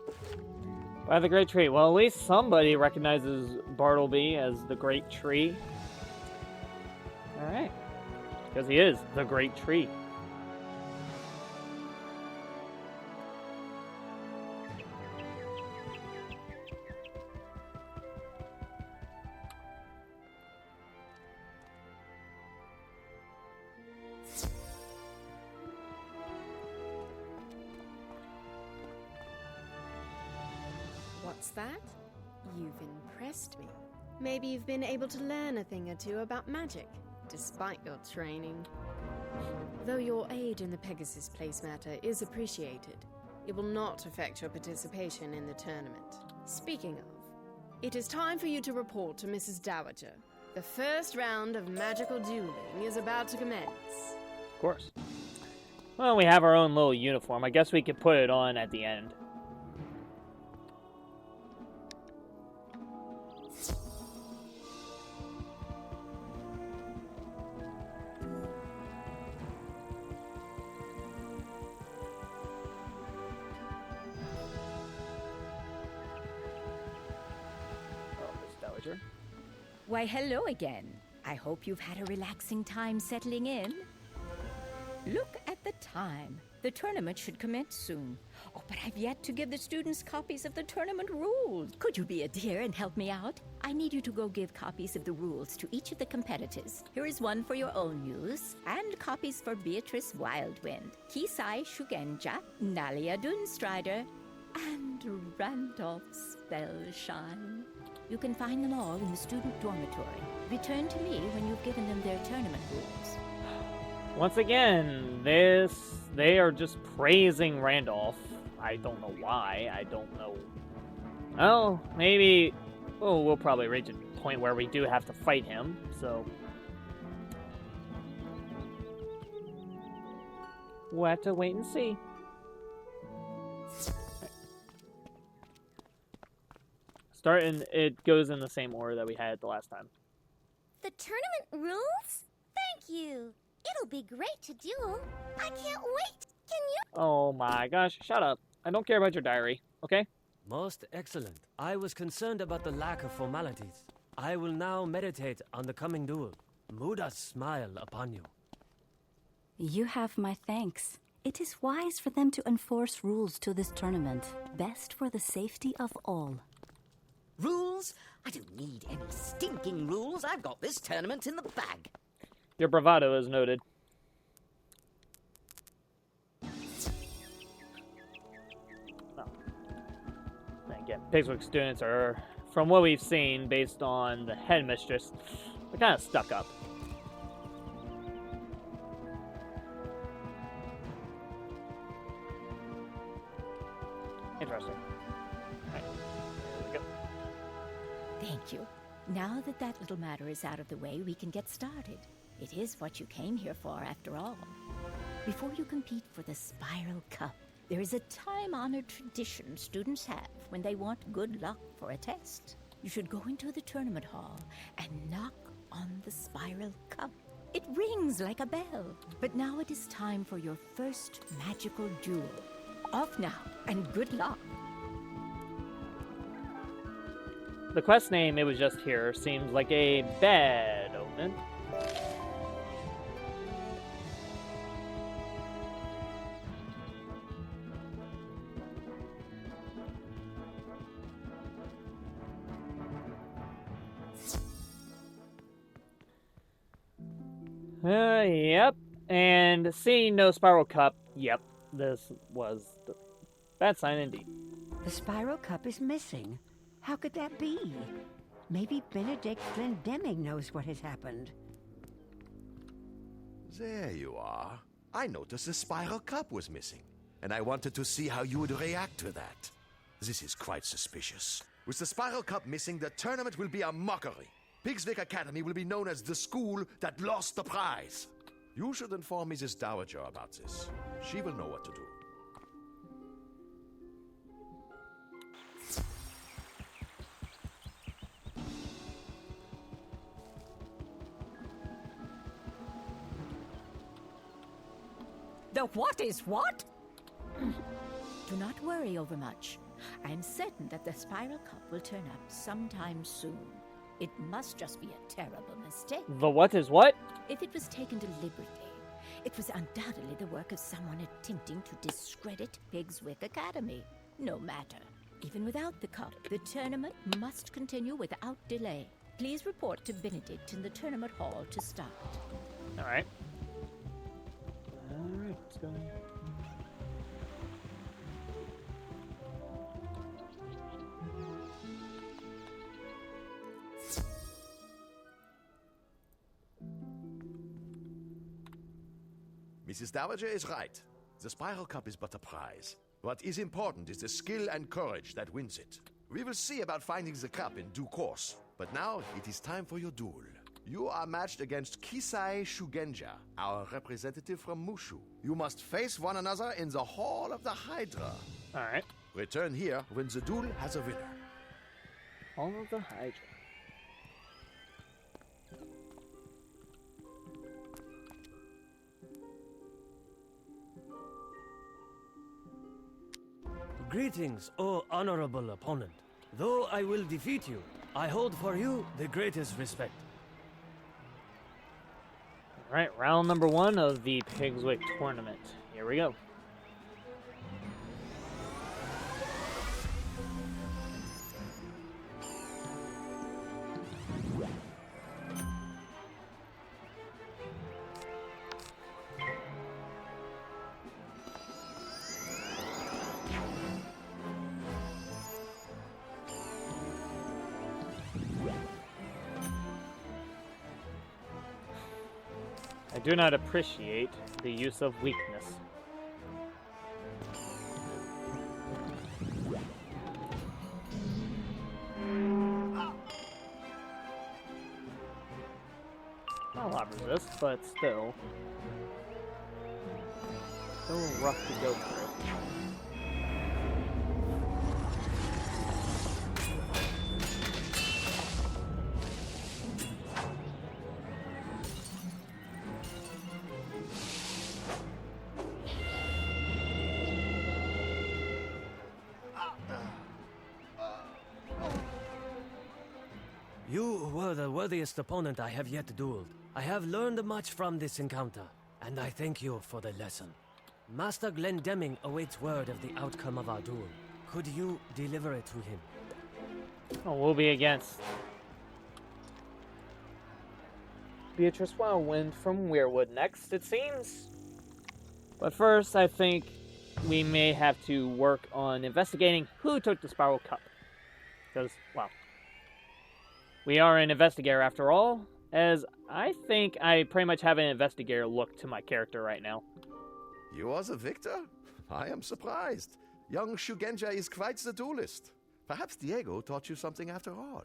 A: By the Great Tree. Well, at least somebody recognizes Bartleby as the Great Tree. Alright. Because he is the Great Tree.
L: What's that? You've impressed me. Maybe you've been able to learn a thing or two about magic, despite your training. Though your aid in the Pegasus place matter is appreciated, it will not affect your participation in the tournament. Speaking of, it is time for you to report to Mrs. Dowager. The first round of magical dueling is about to commence.
A: Of course. Well, we have our own little uniform. I guess we could put it on at the end. Dowager.
E: Why, hello again. I hope you've had a relaxing time settling in. Look at the time. The tournament should commence soon. Oh, but I've yet to give the students copies of the tournament rules. Could you be a dear and help me out? I need you to go give copies of the rules to each of the competitors. Here is one for your own use, and copies for Beatrice Wildwind, Kisai Shugenja, Nalia Dunstrider, and Randolph Spellshine. You can find them all in the student dormitory. Return to me when you've given them their tournament rules.
A: Once again, they are just praising Randolph. I don't know why. I don't know. Oh, maybe. Oh, we'll probably reach a point where we do have to fight him. So we'll have to wait and see. Starting, it goes in the same order that we had the last time.
H: The tournament rules? Thank you. It'll be great to do. I can't wait. Can you?
A: Oh my gosh, shut up. I don't care about your diary, okay?
I: Most excellent. I was concerned about the lack of formalities. I will now meditate on the coming duel. Muda's smile upon you.
J: You have my thanks. It is wise for them to enforce rules to this tournament. Best for the safety of all.
K: Rules? I don't need any stinking rules. I've got this tournament in the bag.
A: Your bravado is noted. Oh. Again, Pigswick students are, from what we've seen, based on the headmistress, they're kind of stuck up. Interesting. Alright, here we go.
E: Thank you. Now that that little matter is out of the way, we can get started. It is what you came here for, after all. Before you compete for the Spiral Cup, there is a time-honored tradition students have when they want good luck for a test. You should go into the tournament hall and knock on the Spiral Cup. It rings like a bell. But now it is time for your first magical duel. Off now, and good luck.
A: The quest name, It Was Just Here, seems like a bad omen. Yep. And seeing no Spiral Cup, yep, this was the bad sign indeed.
D: The Spiral Cup is missing. How could that be? Maybe Benedict Glendemming knows what has happened.
F: There you are. I noticed the Spiral Cup was missing, and I wanted to see how you would react to that. This is quite suspicious. With the Spiral Cup missing, the tournament will be a mockery. Pigswick Academy will be known as the school that lost the prize. You should inform Mrs. Dowager about this. She will know what to do.
E: The what is what? Do not worry overmuch. I am certain that the Spiral Cup will turn up sometime soon. It must just be a terrible mistake.
A: The what is what?
E: If it was taken deliberately, it was undoubtedly the work of someone attempting to discredit Pigswick Academy. No matter. Even without the cup, the tournament must continue without delay. Please report to Benedict in the tournament hall to start.
A: Alright. Alright, let's go.
F: Mrs. Dowager is right. The Spiral Cup is but a prize. What is important is the skill and courage that wins it. We will see about finding the cup in due course. But now, it is time for your duel. You are matched against Kisai Shugenja, our representative from Mushu. You must face one another in the Hall of the Hydra.
A: Alright.
F: Return here when the duel has a winner.
A: Hall of the Hydra.
I: Greetings, O honorable opponent. Though I will defeat you, I hold for you the greatest respect.
A: Alright, round number 1 of the Pigswick tournament. Here we go. I do not appreciate the use of weakness. Not a lot of resist, but still rough to go through.
I: You were the worthiest opponent I have yet dueled. I have learned much from this encounter, and I thank you for the lesson. Master Glendemming awaits word of the outcome of our duel. Could you deliver it to him?
A: Oh, we'll be against Beatrice Wildwind from Weirwood next, it seems. But first, I think we may have to work on investigating who took the Spiral Cup. Because, well, we are an investigator after all, as I think I pretty much have an investigator look to my character right now.
F: You are the victor? I am surprised. Young Shugenja is quite the duelist. Perhaps Diego taught you something after all.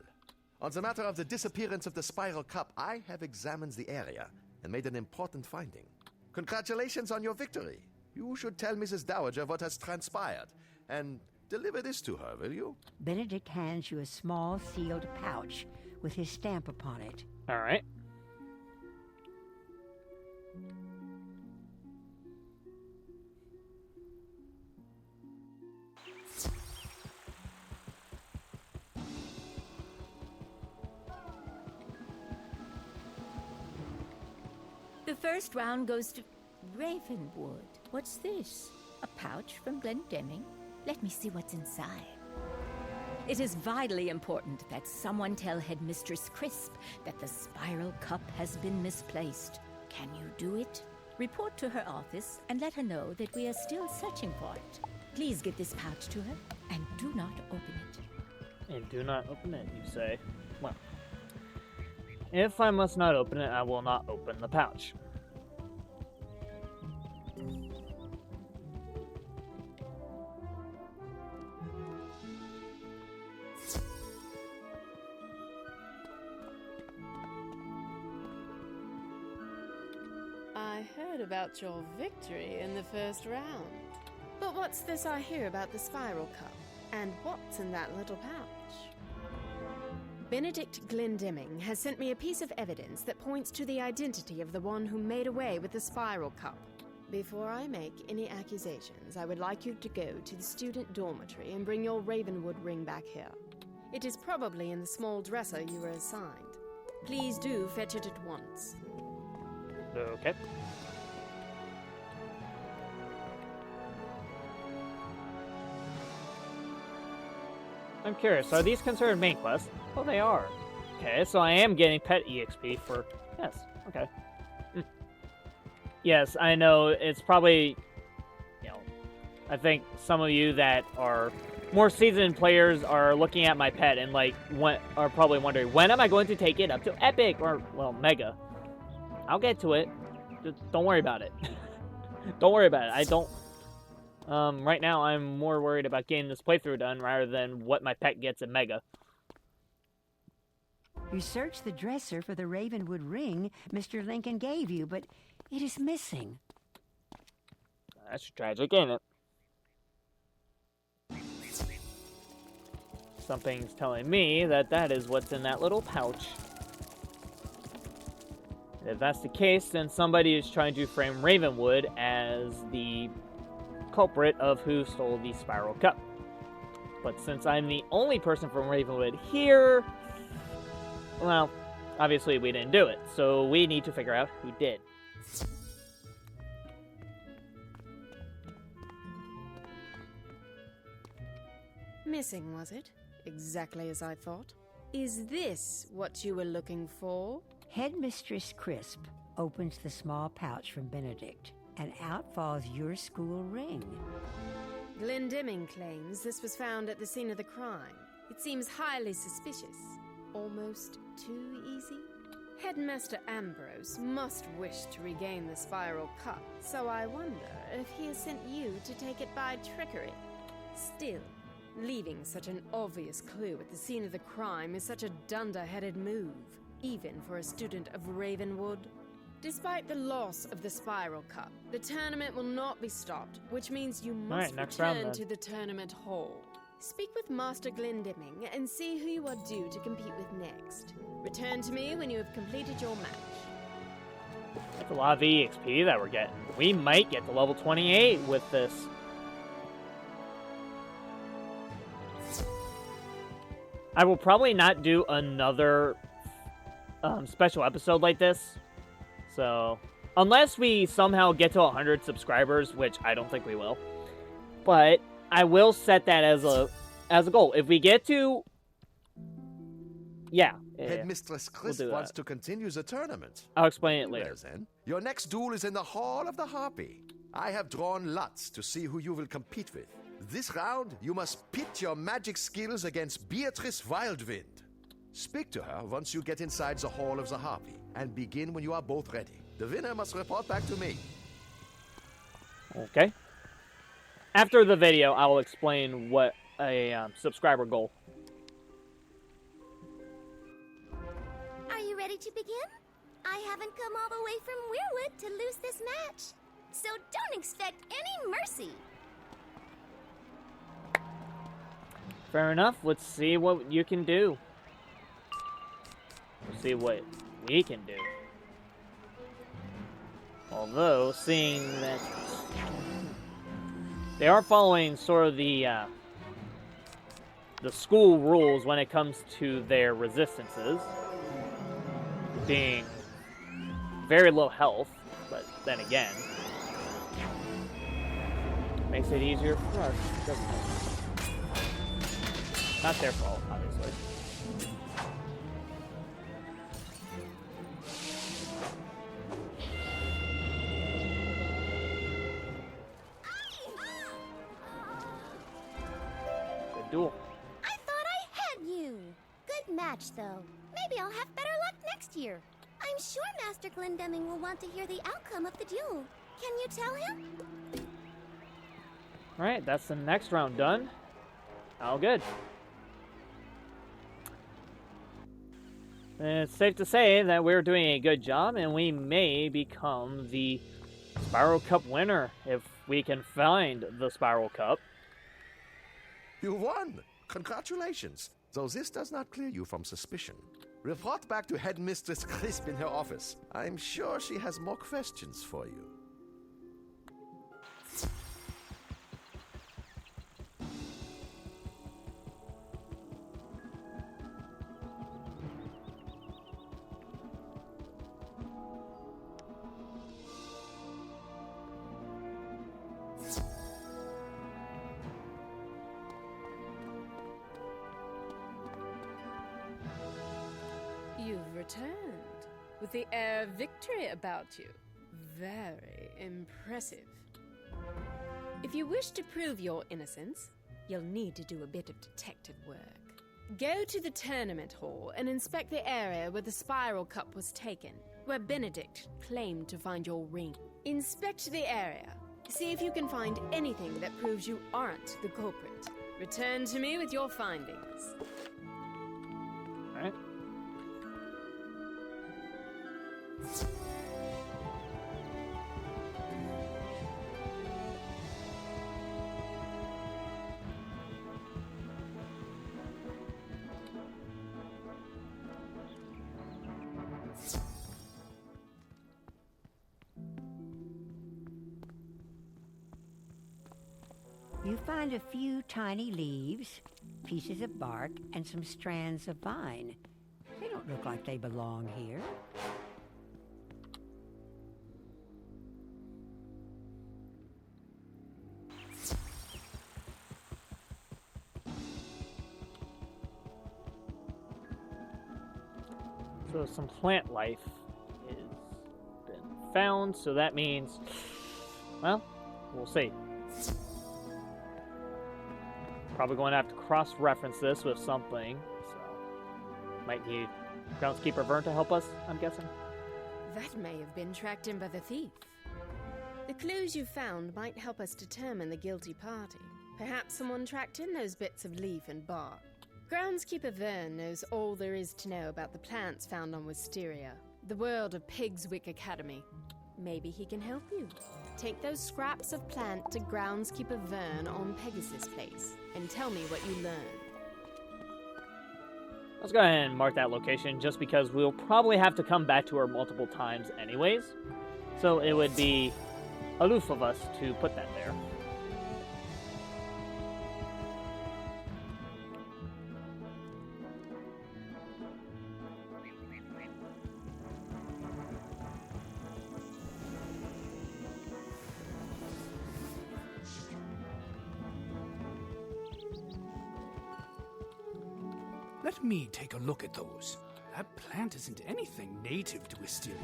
F: On the matter of the disappearance of the Spiral Cup, I have examined the area and made an important finding. Congratulations on your victory. You should tell Mrs. Dowager what has transpired, and deliver this to her, will you?
D: Benedict hands you a small sealed pouch with his stamp upon it.
A: All right.
E: The first round goes to Ravenwood. What's this? A pouch from Glendemming? Let me see what's inside. It is vitally important that someone tell Headmistress Crisp that the Spiral Cup has been misplaced. Can you do it? Report to her office and let her know that we are still searching for it. Please give this pouch to her and do not open it.
A: And do not open it, you say? Well, if I must not open it, I will not open the pouch.
L: I heard about your victory in the first round. But what's this I hear about the Spiral Cup? And what's in that little pouch? Benedict Glendemming has sent me a piece of evidence that points to the identity of the one who made away with the Spiral Cup. Before I make any accusations, I would like you to go to the student dormitory and bring your Ravenwood ring back here. It is probably in the small dresser you were assigned. Please do fetch it at once.
A: Okay. I'm curious, are these considered main quests? Oh, they are. Okay, so I am getting pet EXP for... Yes, okay. Yes, I know, it's probably... You know, I think some of you that are more seasoned players are looking at my pet and, like, are probably wondering, when am I going to take it up to Epic? Or, well, Mega. I'll get to it. Just don't worry about it. Don't worry about it. I don't... right now, I'm more worried about getting this playthrough done rather than what my pet gets in Mega.
D: You search the dresser for the Ravenwood ring Mr. Lincoln gave you, but it is missing.
A: That's tragic, ain't it? Something's telling me that that is what's in that little pouch. If that's the case, then somebody is trying to frame Ravenwood as the culprit of who stole the Spiral Cup. But since I'm the only person from Ravenwood here, well, obviously we didn't do it, so we need to figure out who did.
L: Missing, was it? Exactly as I thought. Is this what you were looking for?
D: Headmistress Crisp opens the small pouch from Benedict, and out falls your school ring.
L: Glendemming claims this was found at the scene of the crime. It seems highly suspicious. Almost too easy? Headmaster Ambrose must wish to regain the spiral cup, so I wonder if he has sent you to take it by trickery. Still, leaving such an obvious clue at the scene of the crime is such a dunder-headed move, even for a student of Ravenwood. Despite the loss of the Spiral Cup, the tournament will not be stopped, which means you must return to the tournament hall. Speak with Master Glendemming and see who you are due to compete with next. Return to me when you have completed your match.
A: That's a lot of EXP that we're getting. We might get to level 28 with this. I will probably not do another special episode like this. So, unless we somehow get to 100 subscribers, which I don't think we will. But I will set that as a goal. If we get to... Yeah.
F: Headmistress Crisp wants to continue the tournament.
A: I'll explain it later.
F: Well, then. Your next duel is in the Hall of the Harpy. I have drawn lots to see who you will compete with. This round, you must pit your magic skills against Beatrice Wildwind. Speak to her once you get inside the Hall of the Harpy, and begin when you are both ready. The winner must report back to me.
A: Okay. After the video, I will explain what a subscriber goal.
H: Are you ready to begin? I haven't come all the way from Weirwood to lose this match, so don't expect any mercy.
A: Fair enough. Let's see what you can do. Let's see what we can do. Although, seeing that they are following sort of the school rules when it comes to their resistances, being very low health, but then again, makes it easier for us, doesn't it? Not their fault, obviously. Good duel.
H: I thought I had you. Good match, though. Maybe I'll have better luck next year. I'm sure Master Glendemming will want to hear the outcome of the duel. Can you tell him?
A: Alright, that's the next round done. All good. It's safe to say that we're doing a good job, and we may become the Spiral Cup winner if we can find the Spiral Cup.
F: You won! Congratulations! Though this does not clear you from suspicion. Report back to Headmistress Crisp in her office. I'm sure she has more questions for you.
L: You've returned, with the air of victory about you. Very impressive. If you wish to prove your innocence, you'll need to do a bit of detective work. Go to the tournament hall and inspect the area where the Spiral Cup was taken, where Benedict claimed to find your ring. Inspect the area. See if you can find anything that proves you aren't the culprit. Return to me with your findings.
A: All right.
D: You find a few tiny leaves, pieces of bark, and some strands of vine. They don't look like they belong here.
A: So some plant life has been found, so that means, well, we'll see. Probably going to have to cross-reference this with something, so might need Groundskeeper Vern to help us, I'm guessing.
L: That may have been tracked in by the thief. The clues you found might help us determine the guilty party. Perhaps someone tracked in those bits of leaf and bark. Groundskeeper Vern knows all there is to know about the plants found on Wysteria, the world of Pigswick Academy. Maybe he can help you. Take those scraps of plant to Groundskeeper Vern on Pegasus Place, and tell me what you learn.
A: Let's go ahead and mark that location, just because we'll probably have to come back to her multiple times anyways. So it would be aloof of us to put that there.
U: Let me take a look at those. That plant isn't anything native to Wysteria.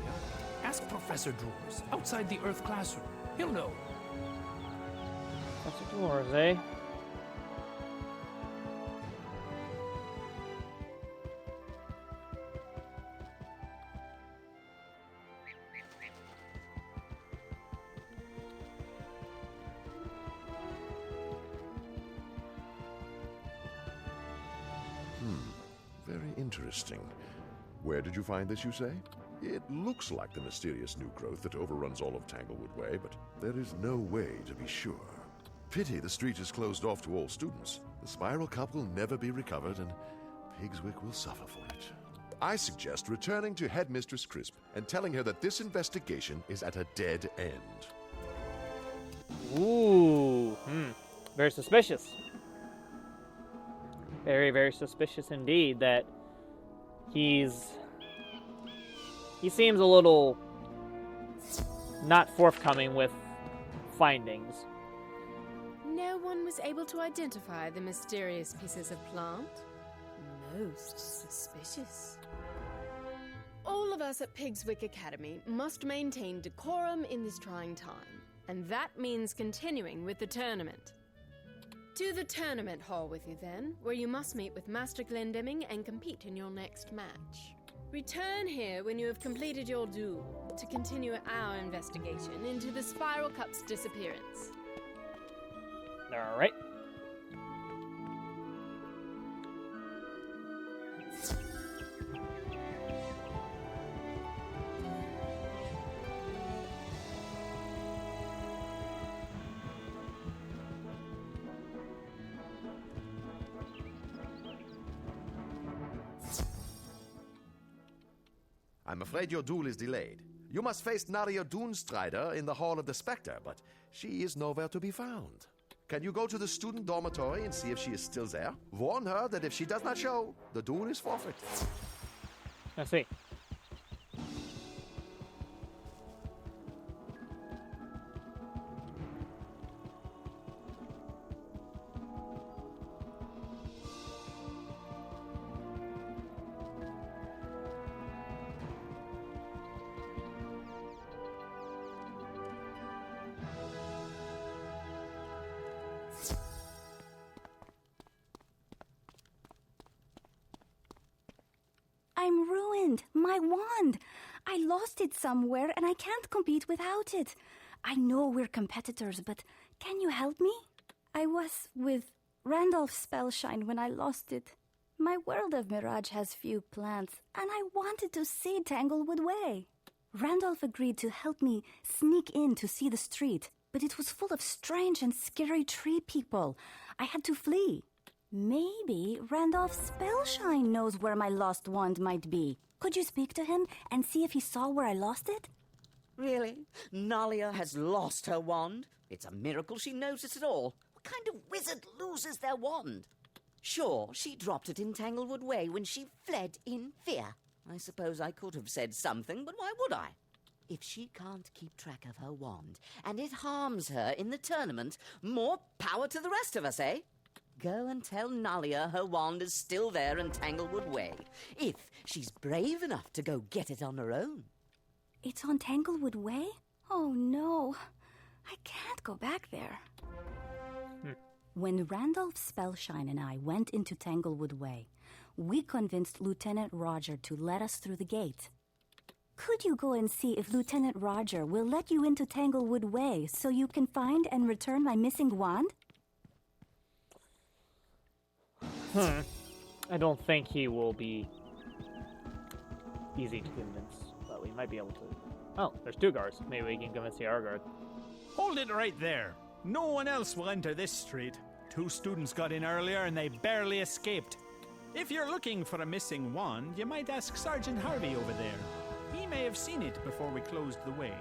U: Ask Professor Drawers, outside the Earth classroom. He'll know.
A: Professor Drawers, eh?
F: Very interesting. Where did you find this, you say? It looks like the mysterious new growth that overruns all of Tanglewood Way, but there is no way to be sure. Pity the street is closed off to all students. The Spiral Cup will never be recovered, and Pigswick will suffer for it. I suggest returning to Headmistress Crisp and telling her that this investigation is at a dead end.
A: Ooh, very suspicious. Very, very suspicious indeed that he seems a little not forthcoming with findings.
L: No one was able to identify the mysterious pieces of plant? Most suspicious. All of us at Pigswick Academy must maintain decorum in this trying time, and that means continuing with the tournament. To the tournament hall with you then, where you must meet with Master Glendemming and compete in your next match. Return here when you have completed your duel to continue our investigation into the Spiral Cup's disappearance.
A: All right.
F: I'm afraid your duel is delayed. You must face Naria Doonstrider in the Hall of the Spectre, but she is nowhere to be found. Can you go to the student dormitory and see if she is still there? Warn her that if she does not show, the duel is forfeit.
A: I see.
J: I'm ruined. My wand. I lost it somewhere and I can't compete without it. I know we're competitors, but can you help me? I was with Randolph Spellshine when I lost it. My world of Mirage has few plants, and I wanted to see Tanglewood Way. Randolph agreed to help me sneak in to see the street, but it was full of strange and scary tree people. I had to flee. Maybe Randolph Spellshine knows where my lost wand might be. Could you speak to him and see if he saw where I lost it?
K: Really? Nalia has lost her wand? It's a miracle she knows it at all. What kind of wizard loses their wand? Sure, she dropped it in Tanglewood Way when she fled in fear. I suppose I could have said something, but why would I? If she can't keep track of her wand, and it harms her in the tournament, more power to the rest of us, eh? Go and tell Nalia her wand is still there in Tanglewood Way, if she's brave enough to go get it on her own.
J: It's on Tanglewood Way? Oh no, I can't go back there. When Randolph Spellshine and I went into Tanglewood Way, we convinced Lieutenant Roger to let us through the gate. Could you go and see if Lieutenant Roger will let you into Tanglewood Way so you can find and return my missing wand?
A: I don't think he will be easy to convince, but we might be able to. Oh, there's 2 guards. Maybe we can convince the other guard.
R: Hold it right there. No one else will enter this street. 2 students got in earlier and they barely escaped. If you're looking for a missing wand, you might ask Sergeant Harvey over there. He may have seen it before we closed the way.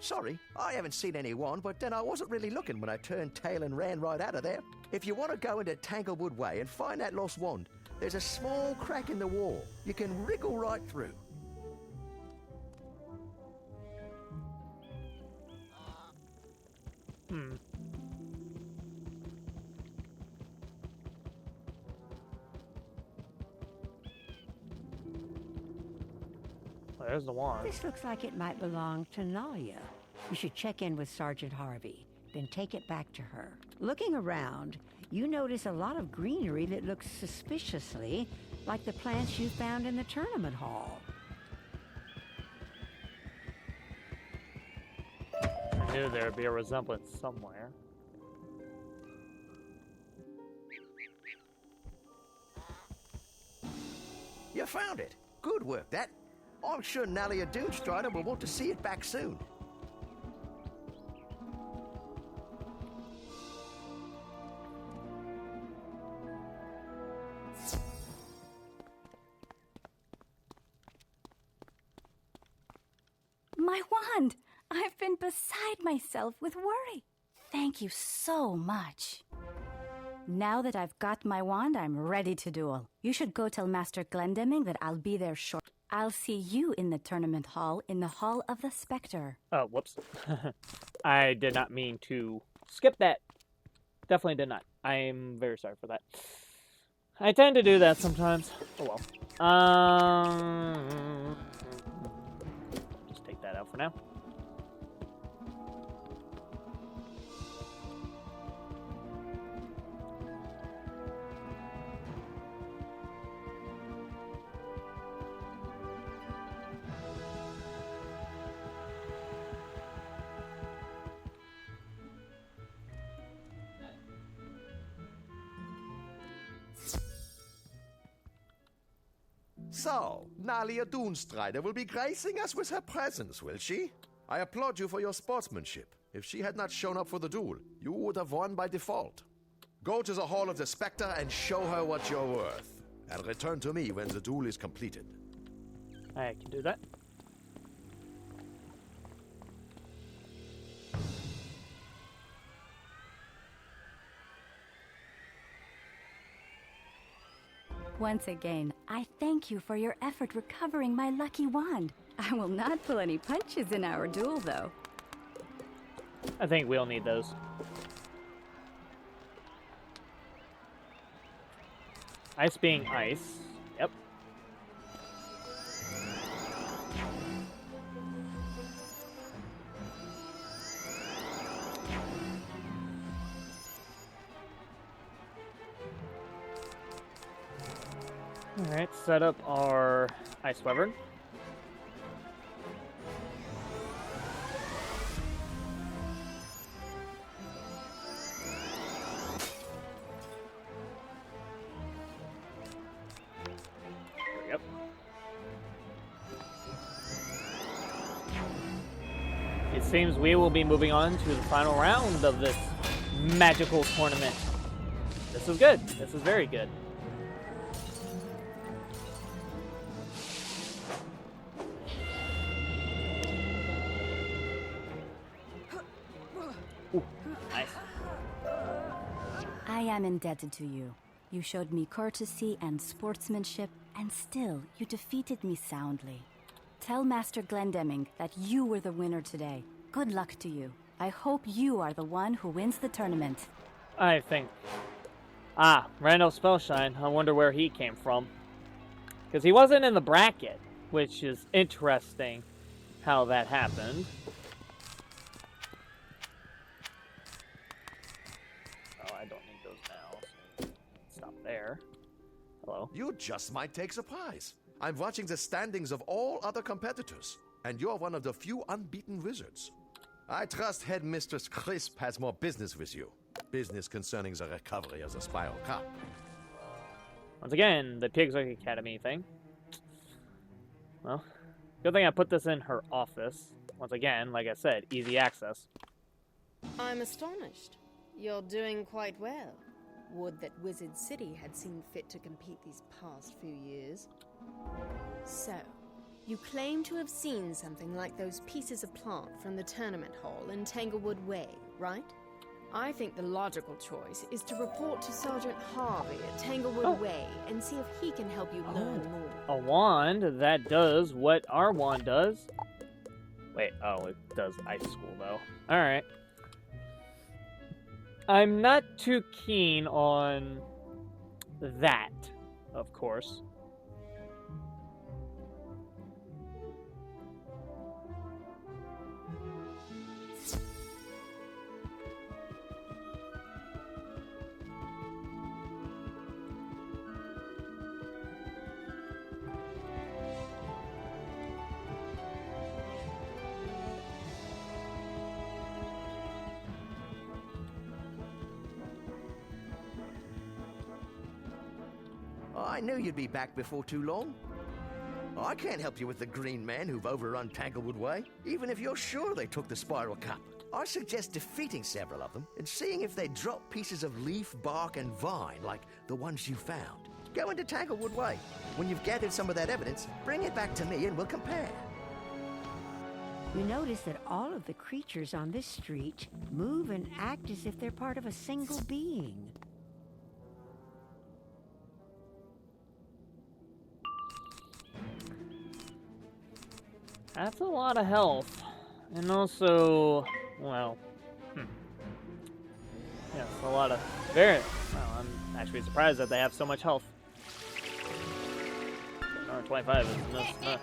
N: Sorry, I haven't seen any wand, but then I wasn't really looking when I turned tail and ran right out of there. If you want to go into Tanglewood Way and find that lost wand, there's a small crack in the wall. You can wriggle right through.
A: Well, there's the wand.
D: This looks like it might belong to Nalia. You should check in with Sergeant Harvey, then take it back to her. Looking around, you notice a lot of greenery that looks suspiciously like the plants you found in the tournament hall.
A: I knew there'd be a resemblance somewhere.
N: You found it. Good work, that. I'm sure Nalia Doomstrider will want to see it back soon.
J: My wand! I've been beside myself with worry. Thank you so much. Now that I've got my wand, I'm ready to duel. You should go tell Master Glendemming that I'll be there short. I'll see you in the tournament hall, in the Hall of the Spectre.
A: Oh, whoops. I did not mean to skip that. Definitely did not. I'm very sorry for that. I tend to do that sometimes. Oh well. Just take that out for now.
F: So, Nalia Doomstrider will be gracing us with her presence, will she? I applaud you for your sportsmanship. If she had not shown up for the duel, you would have won by default. Go to the Hall of the Spectre and show her what you're worth. And return to me when the duel is completed.
A: I can do that.
J: Once again, I thank you for your effort recovering my lucky wand. I will not pull any punches in our duel, though.
A: I think we'll need those. Ice being ice. Yep. Alright, set up our Ice Wyvern. Yep. It seems we will be moving on to the final round of this magical tournament. This is good. This is very good. Nice.
J: I am indebted to you. You showed me courtesy and sportsmanship, And still, you defeated me soundly. Tell Master Glendemming that you were the winner today. Good luck to you. I hope you are the one who wins the tournament.
A: I think... Ah, Randall Spellshine. I wonder where he came from. Because he wasn't in the bracket, which is interesting how that happened. Oh, I don't need those now. So stop there. Hello.
F: You just might take surprise. I'm watching the standings of all other competitors, and you're one of the few unbeaten wizards. I trust Headmistress Crisp has more business with you. Business concerning the recovery of the Spiral Cup.
A: Once again, the Pigswick Academy thing. Well, good thing I put this in her office. Once again, like I said, easy access.
L: I'm astonished. You're doing quite well. Would that Wizard City had seen fit to compete these past few years. So, you claim to have seen something like those pieces of plant from the tournament hall in Tanglewood Way, right? I think the logical choice is to report to Sergeant Harvey at Tanglewood Way and see if he can help you learn more.
A: A wand that does what our wand does. Wait, oh, it does ice school though. Alright. I'm not too keen on that, of course.
N: I knew you'd be back before too long. I can't help you with the green men who've overrun Tanglewood Way, even if you're sure they took the Spiral Cup. I suggest defeating several of them and seeing if they drop pieces of leaf, bark, and vine like the ones you found. Go into Tanglewood Way. When you've gathered some of that evidence, bring it back to me and we'll compare.
D: You notice that all of the creatures on this street move and act as if they're part of a single being.
A: That's a lot of health. And also, well, yeah, it's a lot of very. Well, I'm actually surprised that they have so much health. 25 is enough.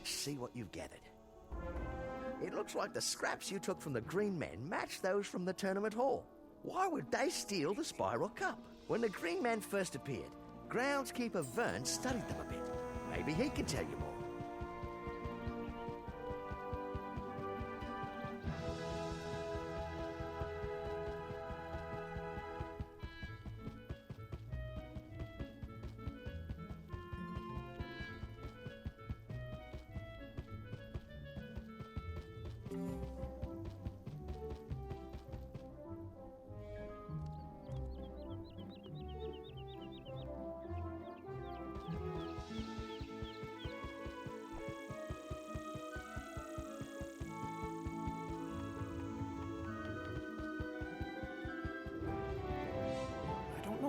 N: Let's see what you've gathered. It looks like the scraps you took from the Green Men match those from the tournament hall. Why would they steal the Spiral Cup? When the Green Man first appeared, groundskeeper Vern studied them a bit. Maybe he can tell you more.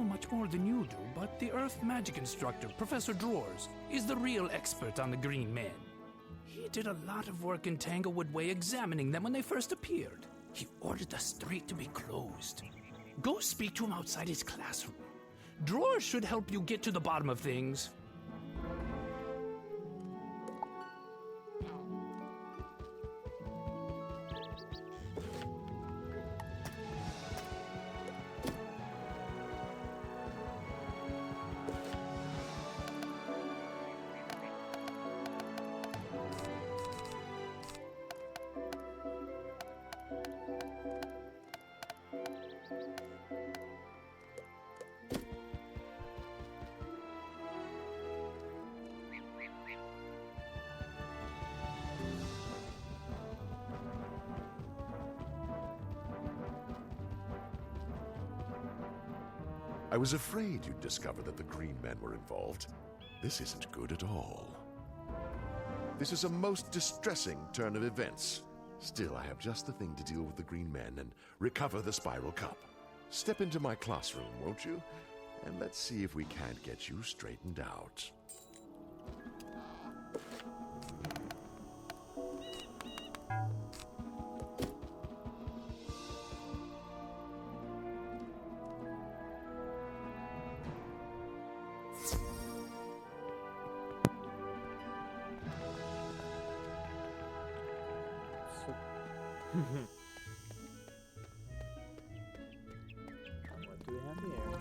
U: Much more than you do, but the Earth magic instructor, Professor Drawers, is the real expert on the Green Men. He did a lot of work in Tanglewood Way examining them when they first appeared. He ordered the street to be closed. Go speak to him outside his classroom. Drawers should help you get to the bottom of things.
F: I was afraid you'd discover that the Green Men were involved. This isn't good at all. This is a most distressing turn of events. Still, I have just the thing to deal with the Green Men and recover the Spiral Cup. Step into my classroom, won't you? And let's see if we can't get you straightened out.
A: What do we have here?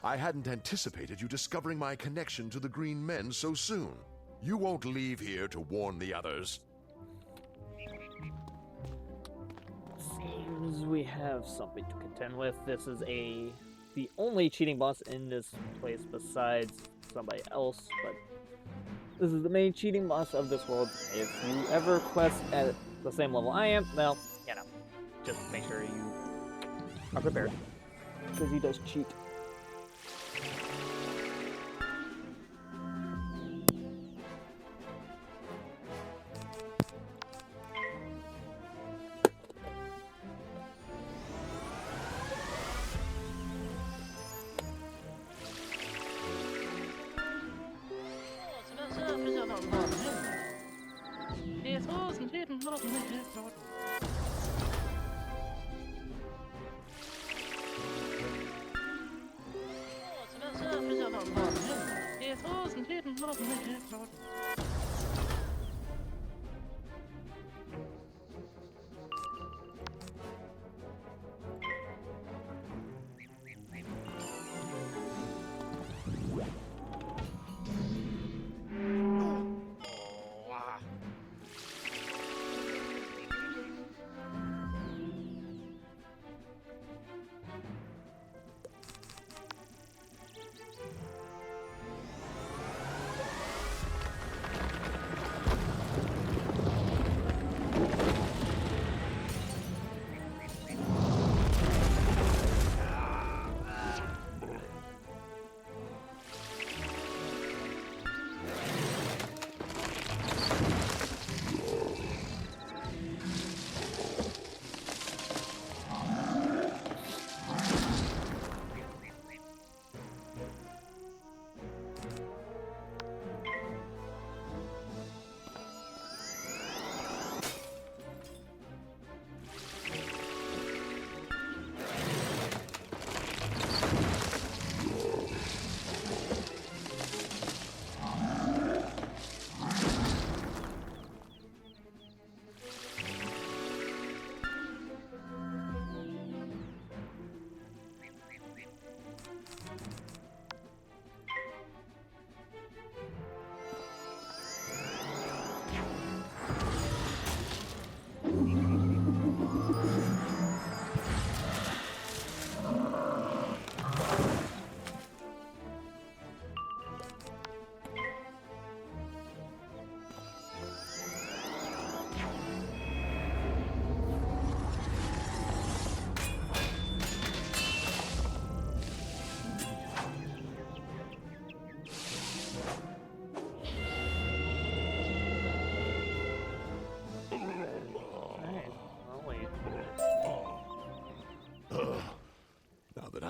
F: I hadn't anticipated you discovering my connection to the Green Men so soon. You won't leave here to warn the others.
A: Seems we have something to contend with. This is the only cheating boss in this place besides somebody else, but this is the main cheating boss of this world. If you ever quest at the same level I am, well, you know, just make sure you are prepared, because he does cheat.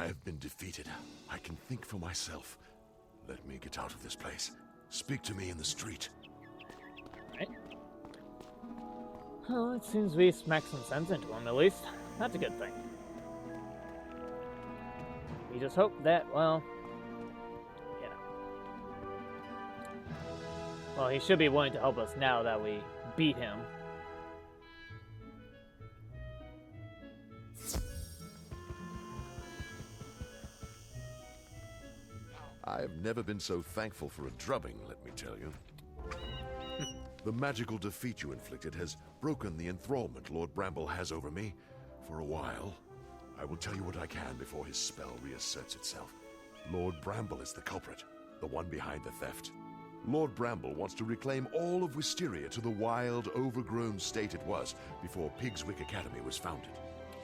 M: have been defeated. I can think for myself. Let me get out of this place. Speak to me in the street.
A: Right. Well, it seems we smacked some sense into him, at least. That's a good thing. We just hope that, well, you know. Well, he should be willing to help us now that we beat him.
F: I've never been so thankful for a drubbing, let me tell you. The magical defeat you inflicted has broken the enthrallment Lord Bramble has over me. For a while, I will tell you what I can before his spell reasserts itself. Lord Bramble is the culprit, the one behind the theft. Lord Bramble wants to reclaim all of Wysteria to the wild, overgrown state it was before Pigswick Academy was founded.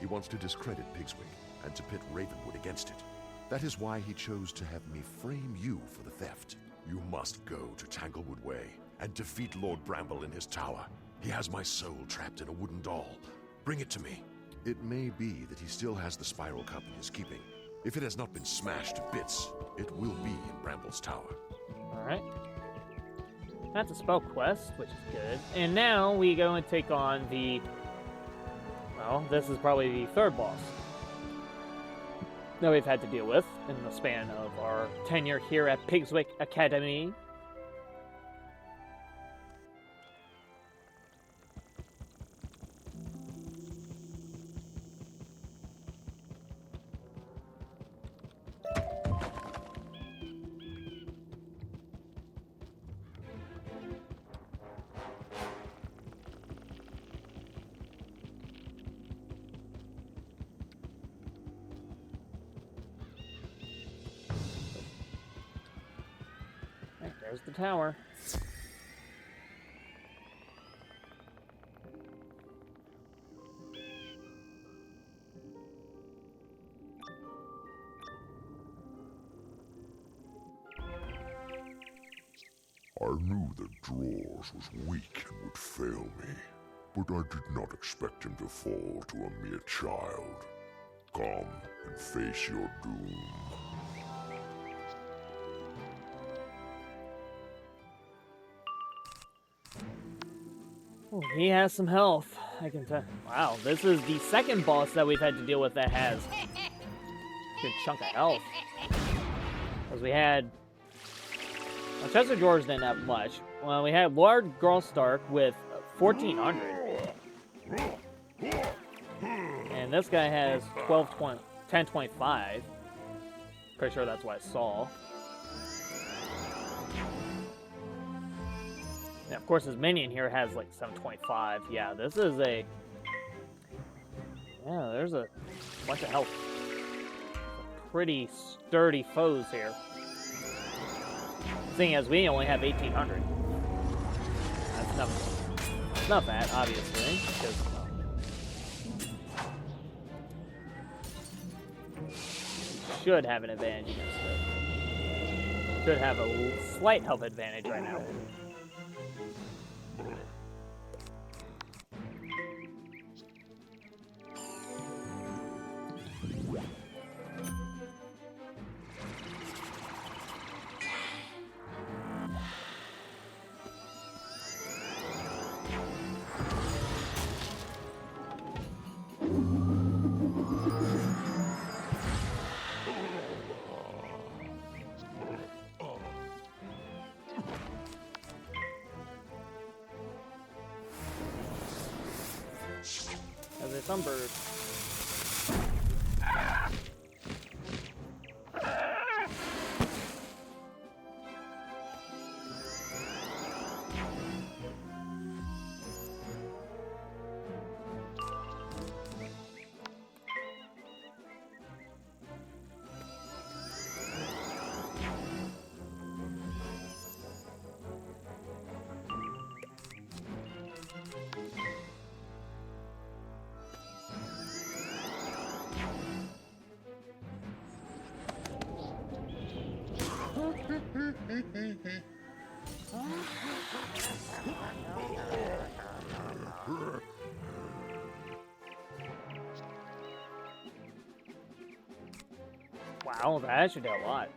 F: He wants to discredit Pigswick and to pit Ravenwood against it. That is why he chose to have me frame you for the theft. You must go to Tanglewood Way and defeat Lord Bramble in his tower. He has my soul trapped in a wooden doll. Bring it to me. It may be that he still has the spiral cup in his keeping. If it has not been smashed to bits, it will be in Bramble's tower.
A: Alright. That's a spell quest, which is good. And now we go and take on the... Well, this is probably the third boss that we've had to deal with in the span of our tenure here at Pigswick Academy. There's the tower.
M: I knew that Drawers was weak and would fail me, but I did not expect him to fall to a mere child. Come and face your doom.
A: Oh, he has some health, I can tell. Wow, this is the second boss that we've had to deal with that has a good chunk of health. Because we had... Well, Chester George didn't have much. Well, we had Lord Graustark with 1,400. And this guy has 1025. Pretty sure that's what I saw. And of course, his minion here has like 725. Yeah, this is a... Yeah, there's a bunch of health. Pretty sturdy foes here. Seeing as we only have 1,800. That's not bad, obviously, because... should have an advantage against it. Should have a slight health advantage right now. As a sunbird. Wow, that should do a lot.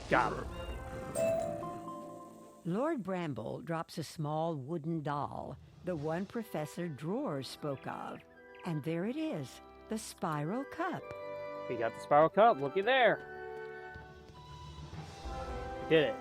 A: Got it.
D: Lord Bramble drops a small wooden doll, the one Professor Drawers spoke of. And there it is, the Spiral Cup.
A: We got the Spiral Cup. Looky there. We did it.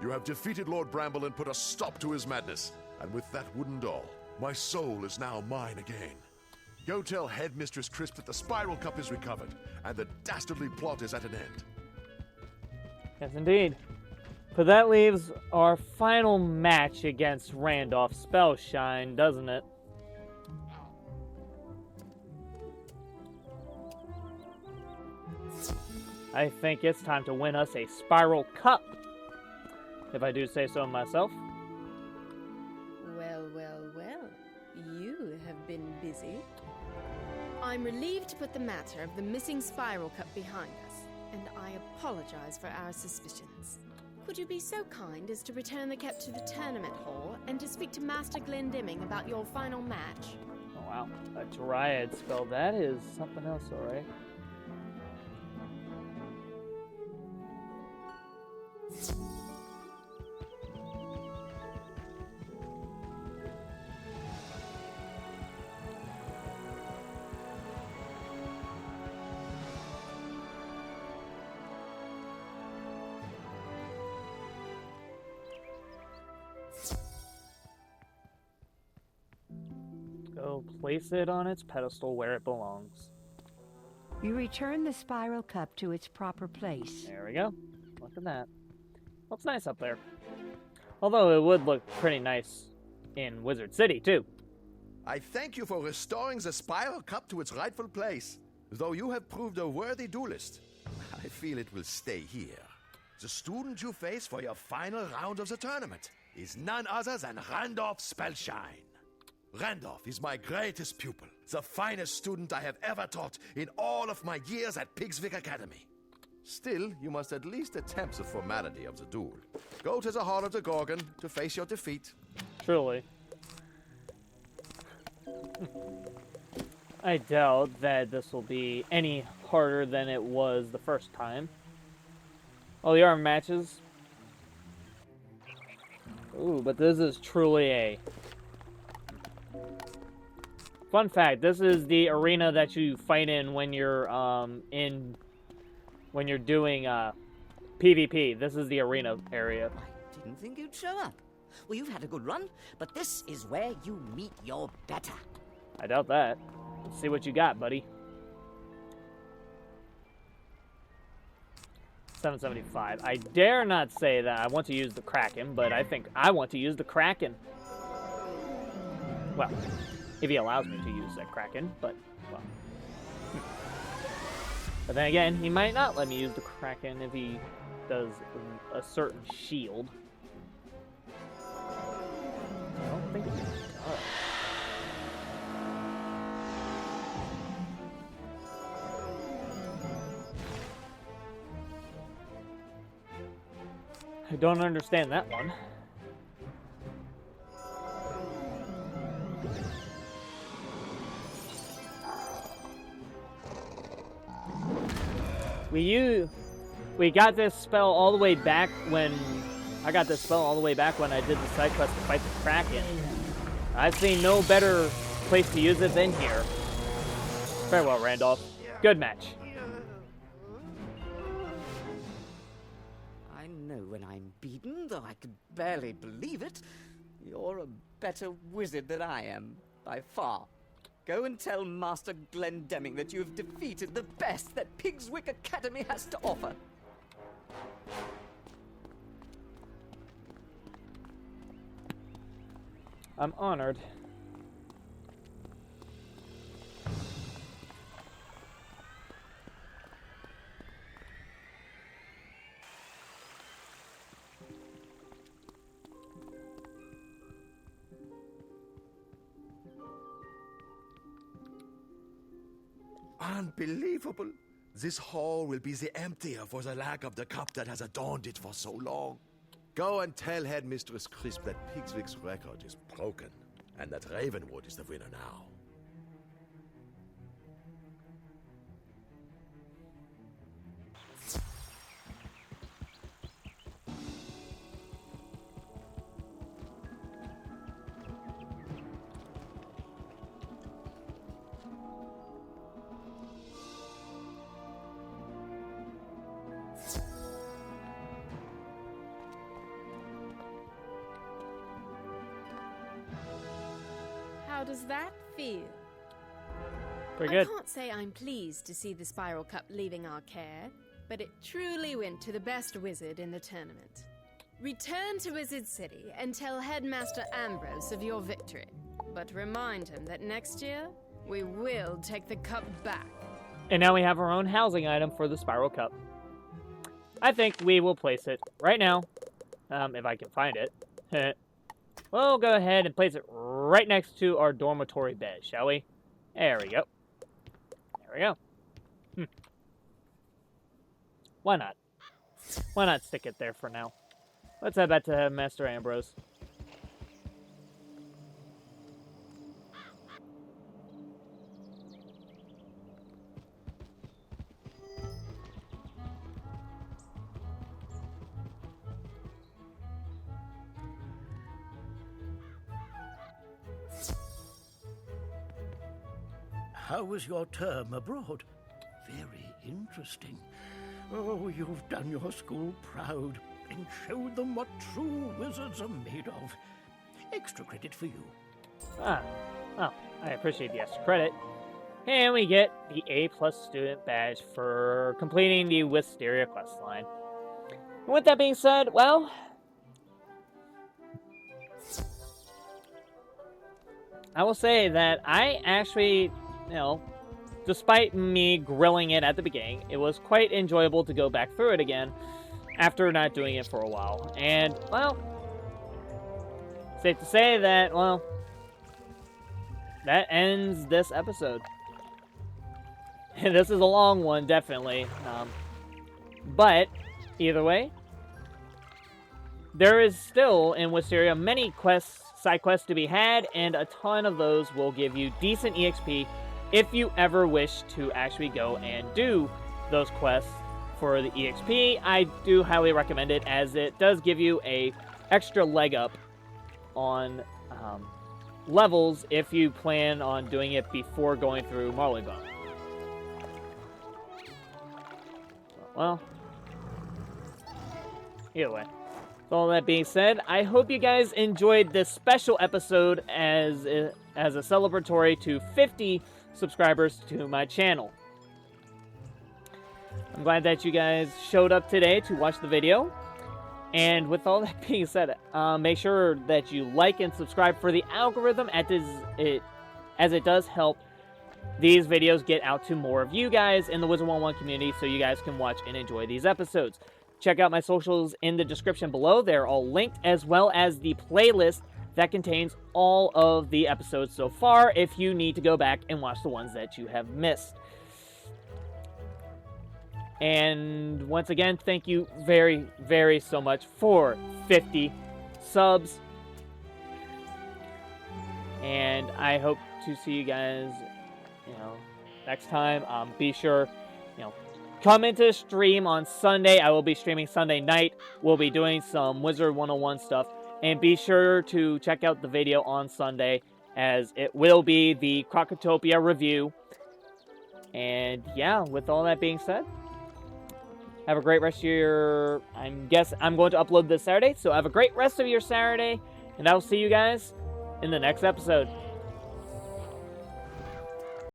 F: You have defeated Lord Bramble and put a stop to his madness. And with that wooden doll, my soul is now mine again. Go tell Headmistress Crisp that the Spiral Cup is recovered, and the dastardly plot is at an end.
A: Yes, indeed. But that leaves our final match against Randolph Spellshine, doesn't it? I think it's time to win us a Spiral Cup, if I do say so myself.
L: Well, well, well. You have been busy. I'm relieved to put the matter of the missing Spiral Cup behind us, and I apologize for our suspicions. Could you be so kind as to return the cup to the tournament hall and to speak to Master Glendemming about your final match?
A: Oh, wow. A Dryad spell. That is something else, alright. Go place it on its pedestal where it belongs.
D: You return the Spiral Cup to its proper place.
A: There we go. Look at that. Looks nice up there. Although it would look pretty nice in Wizard City, too.
F: I thank you for restoring the Spiral Cup to its rightful place. Though you have proved a worthy duelist, I feel it will stay here. The student you face for your final round of the tournament is none other than Randolph Spellshine. Randolph is my greatest pupil, the finest student I have ever taught in all of my years at Pigswick Academy. Still, you must at least attempt the formality of the duel. Go to the Hall of the Gorgon to face your defeat.
A: Truly. I doubt that this will be any harder than it was the first time. Oh, the arm matches. Ooh, but this is truly a... Fun fact, this is the arena that you fight in when you're when you're doing PvP. This is the arena area.
K: I didn't think you'd show up. Well, you've had a good run, but this is where you meet your better.
A: I doubt that. Let's see what you got, buddy. 775. I dare not say that I want to use the Kraken, but I think I want to use the Kraken. Well, if he allows me to use that Kraken, but, well. But then again, he might not let me use the Kraken if he does a certain shield. I don't think he does. I don't understand that one. we got this spell all the way back when I got this spell all the way back when I did the side quest to fight the Kraken. I've seen no better place to use it than here. Very well, Randolph. Good match.
K: I know when I'm beaten, though I could barely believe it. You're a better wizard than I am, by far. Go and tell Master Glendemming that you have defeated the best that Pigswick Academy has to offer.
A: I'm honored.
F: Unbelievable. This hall will be the emptier for the lack of the cup that has adorned it for so long. Go and tell Headmistress Crisp that Pigswick's record is broken, and that Ravenwood is the winner now.
L: How does that feel?
A: Pretty good.
L: I can't say I'm pleased to see the Spiral Cup leaving our care, but it truly went to the best wizard in the tournament. Return to Wizard City and tell Headmaster Ambrose of your victory. But remind him that next year, we will take the cup back.
A: And now we have our own housing item for the Spiral Cup. I think we will place it right now, if I can find it. We'll go ahead and place it right next to our dormitory bed, shall we? There we go. There we go. Why not? Why not stick it there for now? Let's head back to Master Ambrose.
B: How was your term abroad? Very interesting. Oh, you've done your school proud and showed them what true wizards are made of. Extra credit for you.
A: Ah, well, I appreciate the extra credit. And we get the A+ student badge for completing the Wysteria questline. And with that being said, well, I will say that I actually, despite me grilling it at the beginning, it was quite enjoyable to go back through it again after not doing it for a while. And, well, safe to say that, well, that ends this episode. This is a long one, definitely. But, either way, there is still, in Wysteria, many side quests to be had, and a ton of those will give you decent EXP if you ever wish to actually go and do those quests for the EXP. I do highly recommend it, as it does give you a extra leg up on levels if you plan on doing it before going through Marleybone. Well, either way. With all that being said, I hope you guys enjoyed this special episode as a celebratory to 50 subscribers to my channel. I'm glad that you guys showed up today to watch the video. And with all that being said, make sure that you like and subscribe for the algorithm, as it does help these videos get out to more of you guys in the Wizard101 community, so you guys can watch and enjoy these episodes. Check out my socials in the description below. They're all linked, as well as the playlist that contains all of the episodes so far, if you need to go back and watch the ones that you have missed. And once again, thank you very, very so much for 50 subs. And I hope to see you guys, next time. Be sure, come into the stream on Sunday. I will be streaming Sunday night. We'll be doing some Wizard101 stuff. And be sure to check out the video on Sunday, as it will be the Crocotopia review. And yeah, with all that being said, have a great rest of your... I'm going to upload this Saturday, so have a great rest of your Saturday. And I will see you guys in the next episode.